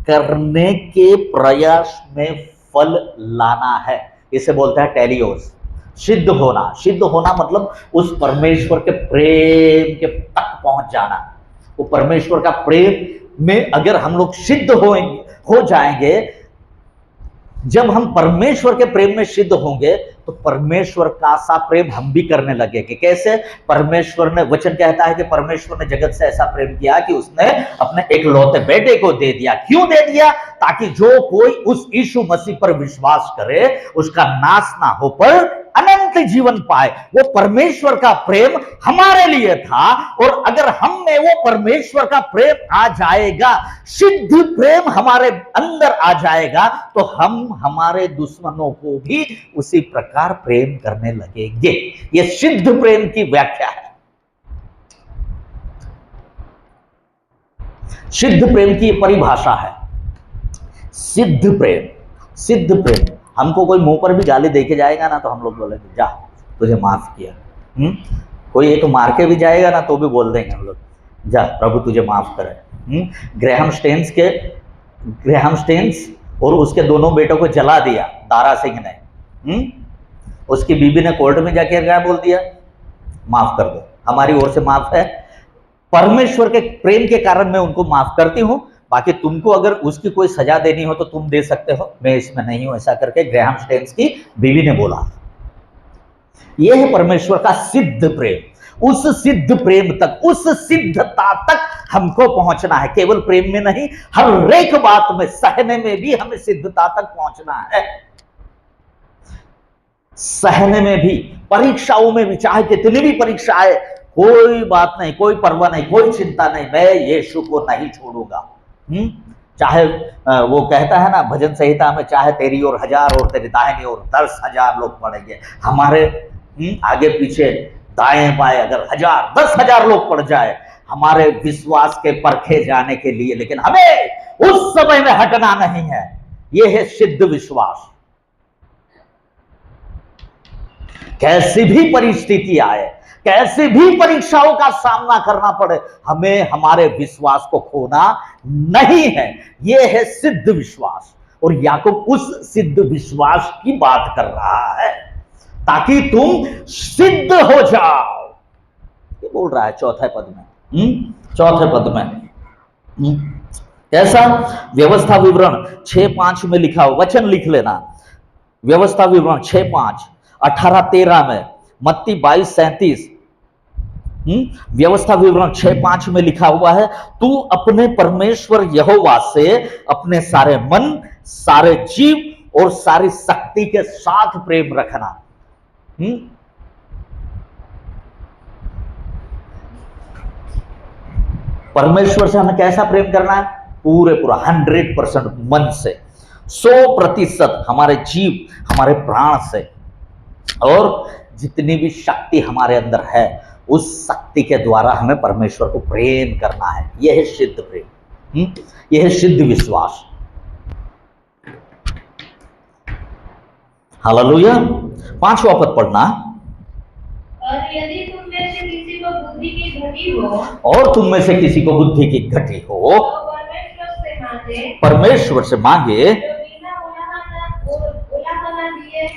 करने के प्रयास में फल लाना है। इसे बोलता है टेलियोस। सिद्ध होना, सिद्ध होना मतलब उस परमेश्वर के प्रेम के तक पहुंच जाना। वो परमेश्वर का प्रेम में अगर हम लोग सिद्ध हो जाएंगे, जब हम परमेश्वर के प्रेम में सिद्ध होंगे तो परमेश्वर का सा प्रेम हम भी करने लगेंगे। कैसे? परमेश्वर ने, वचन कहता है कि परमेश्वर ने जगत से ऐसा प्रेम किया कि उसने अपने एकलौते बेटे को दे दिया। क्यों दे दिया? ताकि जो कोई उस यीशु मसीह पर विश्वास करे उसका नाश ना हो पर अनंत जीवन पाए। वो परमेश्वर का प्रेम हमारे लिए था, और अगर हम में वो परमेश्वर का प्रेम आ जाएगा, सिद्ध प्रेम हमारे अंदर आ जाएगा, तो हम हमारे दुश्मनों को भी उसी प्रकार प्रेम करने लगेंगे। ये सिद्ध प्रेम की व्याख्या है। सिद्ध प्रेम की परिभाषा है सिद्ध प्रेम। सिद्ध प्रेम, हमको कोई मुंह पर भी गाली देके जाएगा ना तो हम लोग बोलेंगे जा तुझे माफ किया। कोई एक मार के भी जाएगा ना तो भी बोल देंगे हम लोग जा प्रभु तुझे माफ करे। ग्रेहम स्टेन्स और उसके दोनों बेटों को जला दिया दारा सिंह ने। उसकी बीबी ने कोर्ट में जाकर क्या बोल दिया? माफ कर दो, हमारी ओर से माफ है। परमेश्वर के प्रेम के कारण मैं उनको माफ करती हूं, बाकी तुमको अगर उसकी कोई सजा देनी हो तो तुम दे सकते हो, मैं इसमें नहीं हूं। ऐसा करके ग्रेहम स्टेन्स की बीवी ने बोला। यह है परमेश्वर का सिद्ध प्रेम। उस सिद्ध प्रेम तक, उस सिद्धता तक हमको पहुंचना है। केवल प्रेम में नहीं, हर एक बात में, सहने में भी हमें सिद्धता तक पहुंचना है। सहने में भी, परीक्षाओं में भी, चाहे कितनी भी परीक्षा आए, कोई बात नहीं, कोई परवाह नहीं, कोई चिंता नहीं, मैं यीशु को नहीं छोड़ूंगा। चाहे वो कहता है ना भजन संहिता में, चाहे तेरी ओर 1000 और तेरी दाहिनी ओर 10,000 लोग पड़ेंगे, हमारे आगे पीछे दाएं बाएं अगर 1000 10,000 लोग पड़ जाए हमारे विश्वास के परखे जाने के लिए, लेकिन हमें उस समय में हटना नहीं है। यह है सिद्ध विश्वास। कैसी भी परिस्थिति आए, कैसी भी परीक्षाओं का सामना करना पड़े, हमें हमारे विश्वास को खोना नहीं है। यह है सिद्ध विश्वास। और याकूब उस सिद्ध विश्वास की बात कर रहा है, ताकि तुम सिद्ध हो जाओ। ये बोल रहा है चौथे पद में। चौथे पद में कैसा? व्यवस्था विवरण 6:5 में लिखा हो, वचन लिख लेना। व्यवस्था विवरण 6:5, 18-13 में, मत्ती 22:37। व्यवस्था विवरण 6:5 में लिखा हुआ है, तू अपने परमेश्वर यहोवा से अपने सारे मन, सारे जीव और सारी शक्ति के साथ प्रेम रखना। परमेश्वर से हमें कैसा प्रेम करना है? पूरे पूरा 100% मन से, 100% हमारे जीव, हमारे प्राण से, और जितनी भी शक्ति हमारे अंदर है उस शक्ति के द्वारा हमें परमेश्वर को प्रेम करना है। यह है सिद्ध प्रेम, यह है सिद्ध विश्वास। हालेलुया। 5वां पद पढ़ना। और यदि तुम में से किसी को बुद्धि की घटी हो, और तुम में से किसी को बुद्धि की घटी हो, तो परमेश्वर से मांगे, परमेश्वर से मांगे, जो बिना उलाहना दिए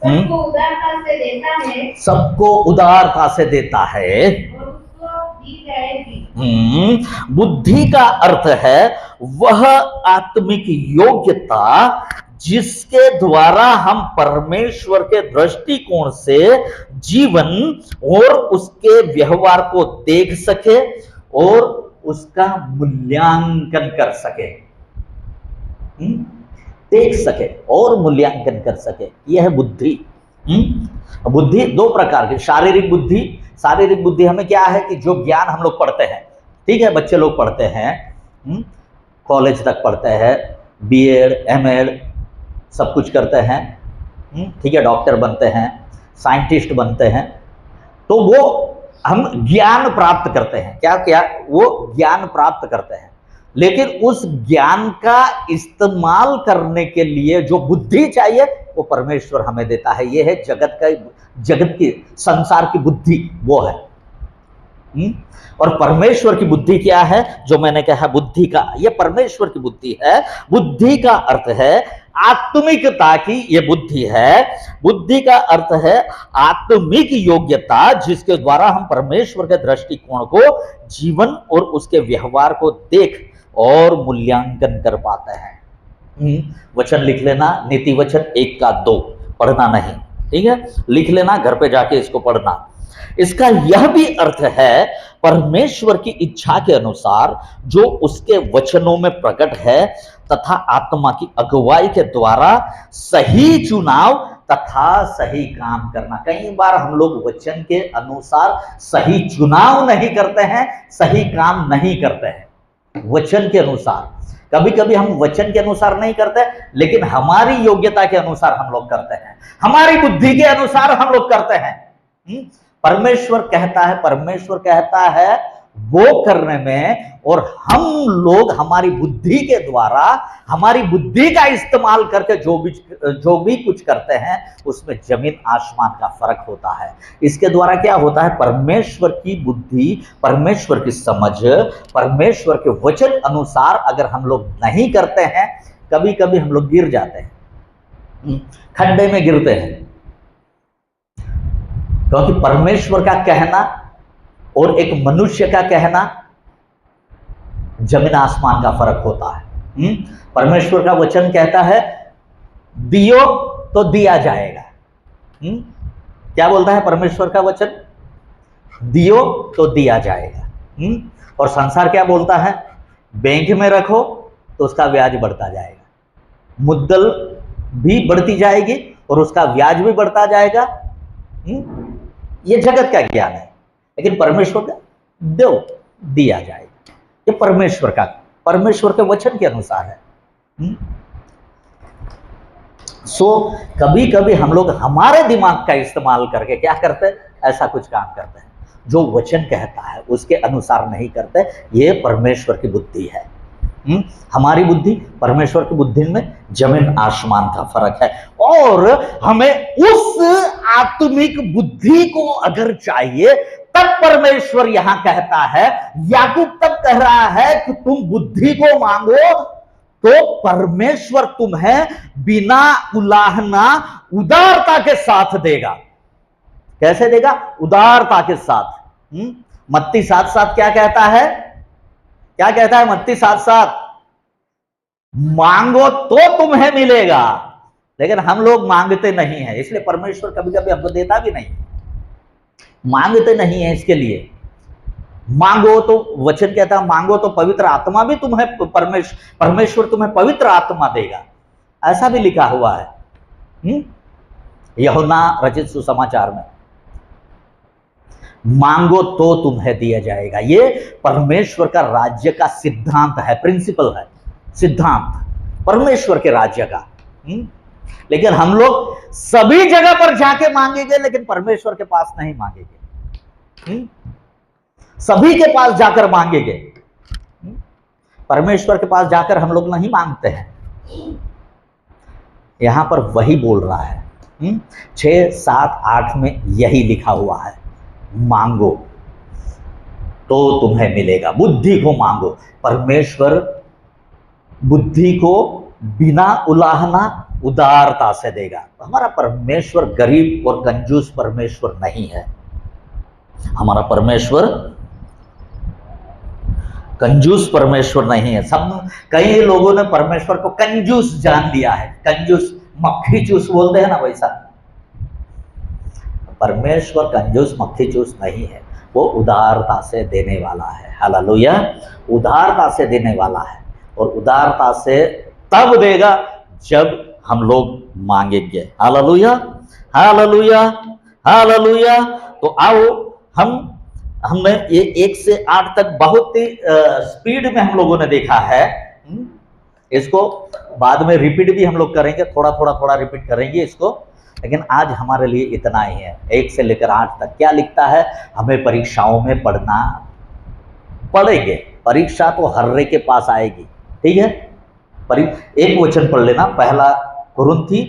सबको उदारता से देता है सबको उदारता से देता है और उसको दी जाएगी। बुद्धि का अर्थ है वह आत्मिक योग्यता जिसके द्वारा हम परमेश्वर के दृष्टिकोण से जीवन और उसके व्यवहार को देख सके और उसका मूल्यांकन कर सके। देख सके और मूल्यांकन कर सके, यह है बुद्धि। बुद्धि दो प्रकार की, शारीरिक बुद्धि। शारीरिक बुद्धि हमें क्या है कि जो ज्ञान हम लोग पढ़ते हैं, ठीक है, बच्चे लोग पढ़ते हैं, कॉलेज तक पढ़ते हैं, बीएड एमएड सब कुछ करते हैं, ठीक है, डॉक्टर बनते हैं, साइंटिस्ट बनते हैं, तो वो हम ज्ञान प्राप्त करते हैं। क्या क्या वो ज्ञान प्राप्त करते हैं, लेकिन उस ज्ञान का इस्तेमाल करने के लिए जो बुद्धि चाहिए वो परमेश्वर हमें देता है। ये है जगत की संसार की बुद्धि, वो है। और परमेश्वर की बुद्धि क्या है, जो मैंने कहा बुद्धि का, ये परमेश्वर की बुद्धि है। बुद्धि का अर्थ है आत्मिकता की, ये बुद्धि है। बुद्धि का अर्थ है आत्मिक योग्यता जिसके द्वारा हम परमेश्वर के दृष्टिकोण को, जीवन और उसके व्यवहार को देख और मूल्यांकन कर पाते हैं। वचन लिख लेना, नीति वचन 1 का 2, पढ़ना नहीं, ठीक है, लिख लेना, घर पे जाके इसको पढ़ना। इसका यह भी अर्थ है परमेश्वर की इच्छा के अनुसार जो उसके वचनों में प्रकट है तथा आत्मा की अगुवाई के द्वारा सही चुनाव तथा सही काम करना। कई बार हम लोग वचन के अनुसार सही चुनाव नहीं करते हैं, सही काम नहीं करते हैं। वचन के अनुसार, कभी कभी हम वचन के अनुसार नहीं करते, लेकिन हमारी योग्यता के अनुसार हम लोग करते हैं, हमारी बुद्धि के अनुसार हम लोग करते हैं। परमेश्वर कहता है वो करने में, और हम लोग हमारी बुद्धि के द्वारा, हमारी बुद्धि का इस्तेमाल करके जो भी कुछ करते हैं उसमें जमीन आसमान का फर्क होता है। इसके द्वारा क्या होता है, परमेश्वर की बुद्धि, परमेश्वर की समझ, परमेश्वर के वचन अनुसार अगर हम लोग नहीं करते हैं, कभी कभी हम लोग गिर जाते हैं, खड्डे में गिरते हैं, क्योंकि परमेश्वर का कहना और एक मनुष्य का कहना जमीन आसमान का फर्क होता है। परमेश्वर का वचन कहता है दियो तो दिया जाएगा। क्या बोलता है परमेश्वर का वचन, दियो तो दिया जाएगा। और संसार क्या बोलता है, बैंक में रखो तो उसका ब्याज बढ़ता जाएगा, मुद्दल भी बढ़ती जाएगी और उसका ब्याज भी बढ़ता जाएगा। ये जगत का ज्ञान है, लेकिन परमेश्वर का दो दिया जाएगा, ये परमेश्वर के वचन के अनुसार है। कभी कभी हम लोग हमारे दिमाग का इस्तेमाल करके क्या करते हैं, ऐसा कुछ काम करते हैं जो वचन कहता है उसके अनुसार नहीं करते। ये परमेश्वर की बुद्धि है। हमारी बुद्धि परमेश्वर की बुद्धि में जमीन आसमान का फर्क है। और हमें उस आत्मिक बुद्धि को अगर चाहिए, तब परमेश्वर यहां कहता है, याकूब तब कह रहा है कि तुम बुद्धि को मांगो तो परमेश्वर तुम्हें बिना उलाहना उदारता के साथ देगा। कैसे देगा, उदारता के साथ। मत्ती 7:7 क्या कहता है, क्या कहता है मत्ती 7:7, मांगो तो तुम्हें मिलेगा। लेकिन हम लोग मांगते नहीं है, इसलिए परमेश्वर कभी कभी हमको देता भी नहीं, मांगते नहीं है। इसके लिए मांगो तो, वचन कहता है मांगो तो पवित्र आत्मा भी तुम्हें, परमेश्वर तुम्हें पवित्र आत्मा देगा, ऐसा भी लिखा हुआ है यूहन्ना रचित सुसमाचार में। मांगो तो तुम्हें दिया जाएगा। ये परमेश्वर का राज्य का सिद्धांत है, प्रिंसिपल है, सिद्धांत परमेश्वर के राज्य का। लेकिन हम लोग सभी जगह पर जाके मांगेंगे, लेकिन परमेश्वर के पास नहीं मांगेंगे। सभी के पास जाकर मांगेंगे, परमेश्वर के पास जाकर हम लोग नहीं मांगते हैं। यहां पर वही बोल रहा है 6, 7, 8 में यही लिखा हुआ है, मांगो तो तुम्हें मिलेगा। बुद्धि को मांगो। परमेश्वर बुद्धि को बिना उलाहना उदारता से देगा। हमारा परमेश्वर गरीब और कंजूस परमेश्वर नहीं है। हमारा परमेश्वर कंजूस परमेश्वर नहीं है। सब कई लोगों ने परमेश्वर को कंजूस जान लिया है। कंजूस, मक्खी चूस बोलते हैं ना, वैसा। परमेश्वर कंजूस मक्खी चूस नहीं है, वो उदारता से देने वाला है। हालेलुया, उदारता से देने वाला है, और उदारता से तब देगा जब हम लोग मांगेंगे। हालेलुया, हालेलुया, हालेलुया। तो आओ हमने ये 1 से 8 तक बहुत ही स्पीड में हम लोगों ने देखा है। इसको बाद में रिपीट भी हम लोग करेंगे, थोड़ा रिपीट करेंगे इसको, लेकिन आज हमारे लिए इतना ही है। 1 से लेकर 8 तक क्या लिखता है? हमें परीक्षाओं में पढ़ना पड़ेंगे। परीक्षा तो हर के पास आएगी, ठीक है। एक वचन पढ़ लेना, पहला कुरिन्थी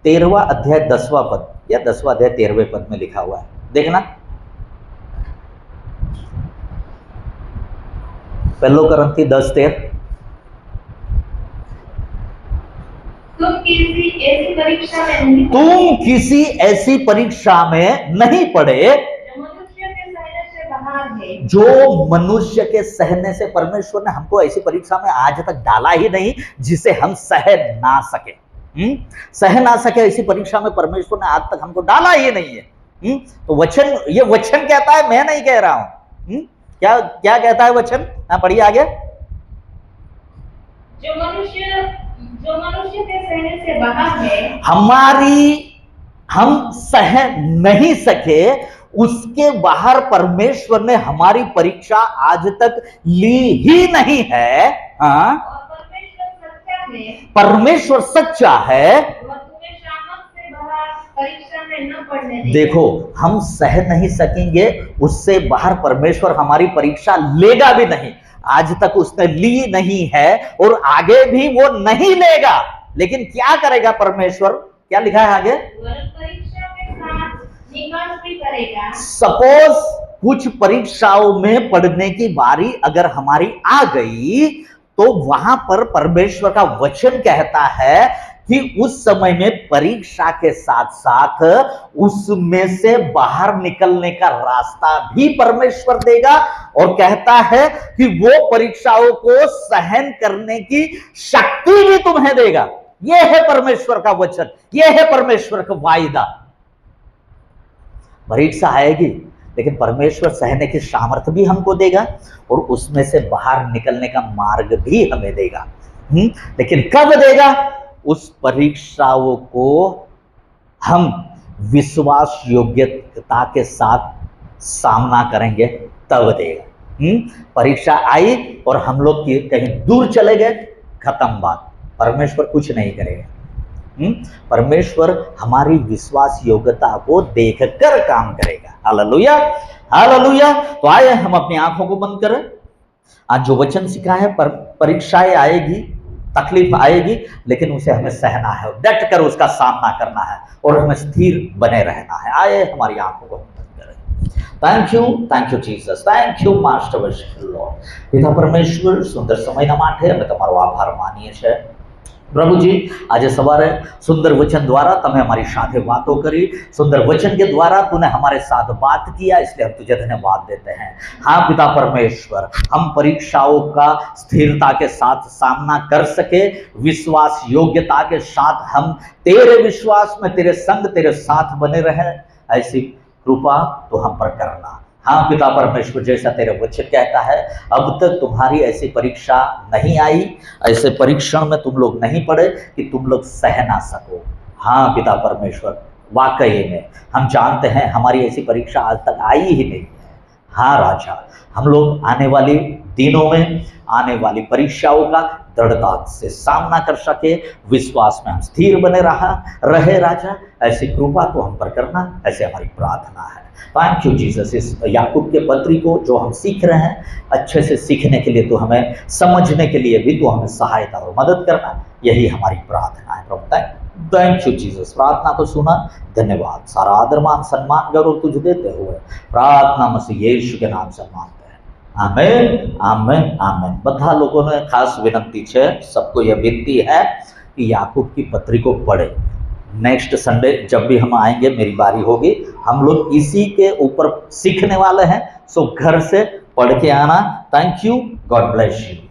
13वां अध्याय 10वां पद, या 10वां अध्याय 13वें पद में लिखा हुआ है, देखना। पहलो कुरिन्थी 10:13। तुम किसी ऐसी परीक्षा में नहीं तुम किसी ऐसी परीक्षा में नहीं पड़े जो मनुष्य के सहने से। परमेश्वर ने हमको ऐसी परीक्षा में आज तक डाला ही नहीं जिसे हम सह ना सके। सह ना सके ऐसी परीक्षा में परमेश्वर ने आज तक हमको डाला ही नहीं है। तो वचन, ये वचन कहता है, मैं नहीं कह रहा हूं। क्या क्या कहता है वचन? पढ़िए आगे। जो मनुष्य के सहने से बाहर है, हम सह नहीं सके, उसके बाहर परमेश्वर ने हमारी परीक्षा आज तक ली ही नहीं है। हाँ, और परमेश्वर सच्चा है, वह तुम्हें सामर्थ से बाहर परीक्षा में न पड़ने देगा। देखो, हम सह नहीं सकेंगे, उससे बाहर परमेश्वर हमारी परीक्षा लेगा भी नहीं। आज तक उसने ली नहीं है और आगे भी वो नहीं लेगा। लेकिन क्या करेगा परमेश्वर? क्या लिखा है आगे? परीक्षा के साथ निकास भी करेगा। सपोज कुछ परीक्षाओं में पढ़ने की बारी अगर हमारी आ गई, तो वहां पर परमेश्वर का वचन कहता है कि उस समय में परीक्षा के साथ साथ उसमें से बाहर निकलने का रास्ता भी परमेश्वर देगा, और कहता है कि वो परीक्षाओं को सहन करने की शक्ति भी तुम्हें देगा। यह है परमेश्वर का वचन, यह है परमेश्वर का वायदा। परीक्षा आएगी, लेकिन परमेश्वर सहने की सामर्थ्य भी हमको देगा और उसमें से बाहर निकलने का मार्ग भी हमें देगा। लेकिन कब देगा? उस परीक्षाओं को हम विश्वास योग्यता के साथ सामना करेंगे, तब देगा। परीक्षा आई और हम लोग कहीं दूर चले गए, खत्म बात। परमेश्वर कुछ नहीं करेगा। परमेश्वर हमारी विश्वास योग्यता को देखकर काम करेगा। Hallelujah, hallelujah. तो आइए हम अपनी आंखों को बंद करें। आज जो वचन सीखा है, परीक्षाएं आएगी, तकलीफ आएगी, लेकिन उसे हमें सहना है, डट कर उसका सामना करना है और हमें स्थिर बने रहना है। आइए हमारी आंखों को बंद करें। Thank you Jesus, thank you master Lord. पिता परमेश्वर, सुंदर समय માટે અમે તમારો આભાર માનીએ છીએ। प्रभु जी, आज सवारे सुंदर वचन द्वारा तमें हमारी साथ बातों करी, सुंदर वचन के द्वारा तूने हमारे साथ बात किया, इसलिए हम तुझे धन्यवाद देते हैं। हाँ पिता परमेश्वर, हम परीक्षाओं का स्थिरता के साथ सामना कर सके, विश्वास योग्यता के साथ हम तेरे विश्वास में तेरे संग तेरे साथ बने रहे, ऐसी कृपा तो हम पर करना। हाँ पिता परमेश्वर, जैसा तेरे वचन कहता है, अब तक तुम्हारी ऐसी परीक्षा नहीं आई, ऐसे परीक्षण में तुम लोग नहीं पड़े कि तुम लोग सह ना सको। हाँ पिता परमेश्वर, वाकई में हम जानते हैं हमारी ऐसी परीक्षा आज तक आई ही नहीं है। हाँ राजा, हम लोग आने वाली दिनों में आने वाली परीक्षाओं का दृढ़ता से सामना कर सके, विश्वास में हम स्थिर बने रहे राजा, ऐसी कृपा तो हम पर करना, ऐसे हमारी प्रार्थना है। Thank you Jesus. इस याकूब के पत्री को जो हम सीख रहे हैं, अच्छे से सीखने के लिए तो हमें, समझने के लिए भी तो हमें सहायता और मदद करना, यही हमारी प्रार्थना है प्रभु। Thank you Jesus. प्रार्थना को सुना, धन्यवाद। सारा आदर मान सम्मान गौरव तुझे देते हुए प्रार्थना मसीह यीशु के नाम से मांगते हैं, आमेन, आमेन, आमेन। બધા લોકોને ખાસ વિનંતી છે, सबको यह विनती है कि याकूब की पत्री को पढ़े। नेक्स्ट संडे जब भी हम आएंगे, मेरी बारी होगी, हम लोग इसी के ऊपर सीखने वाले हैं। सो घर से पढ़ के आना। Thank you, God bless you.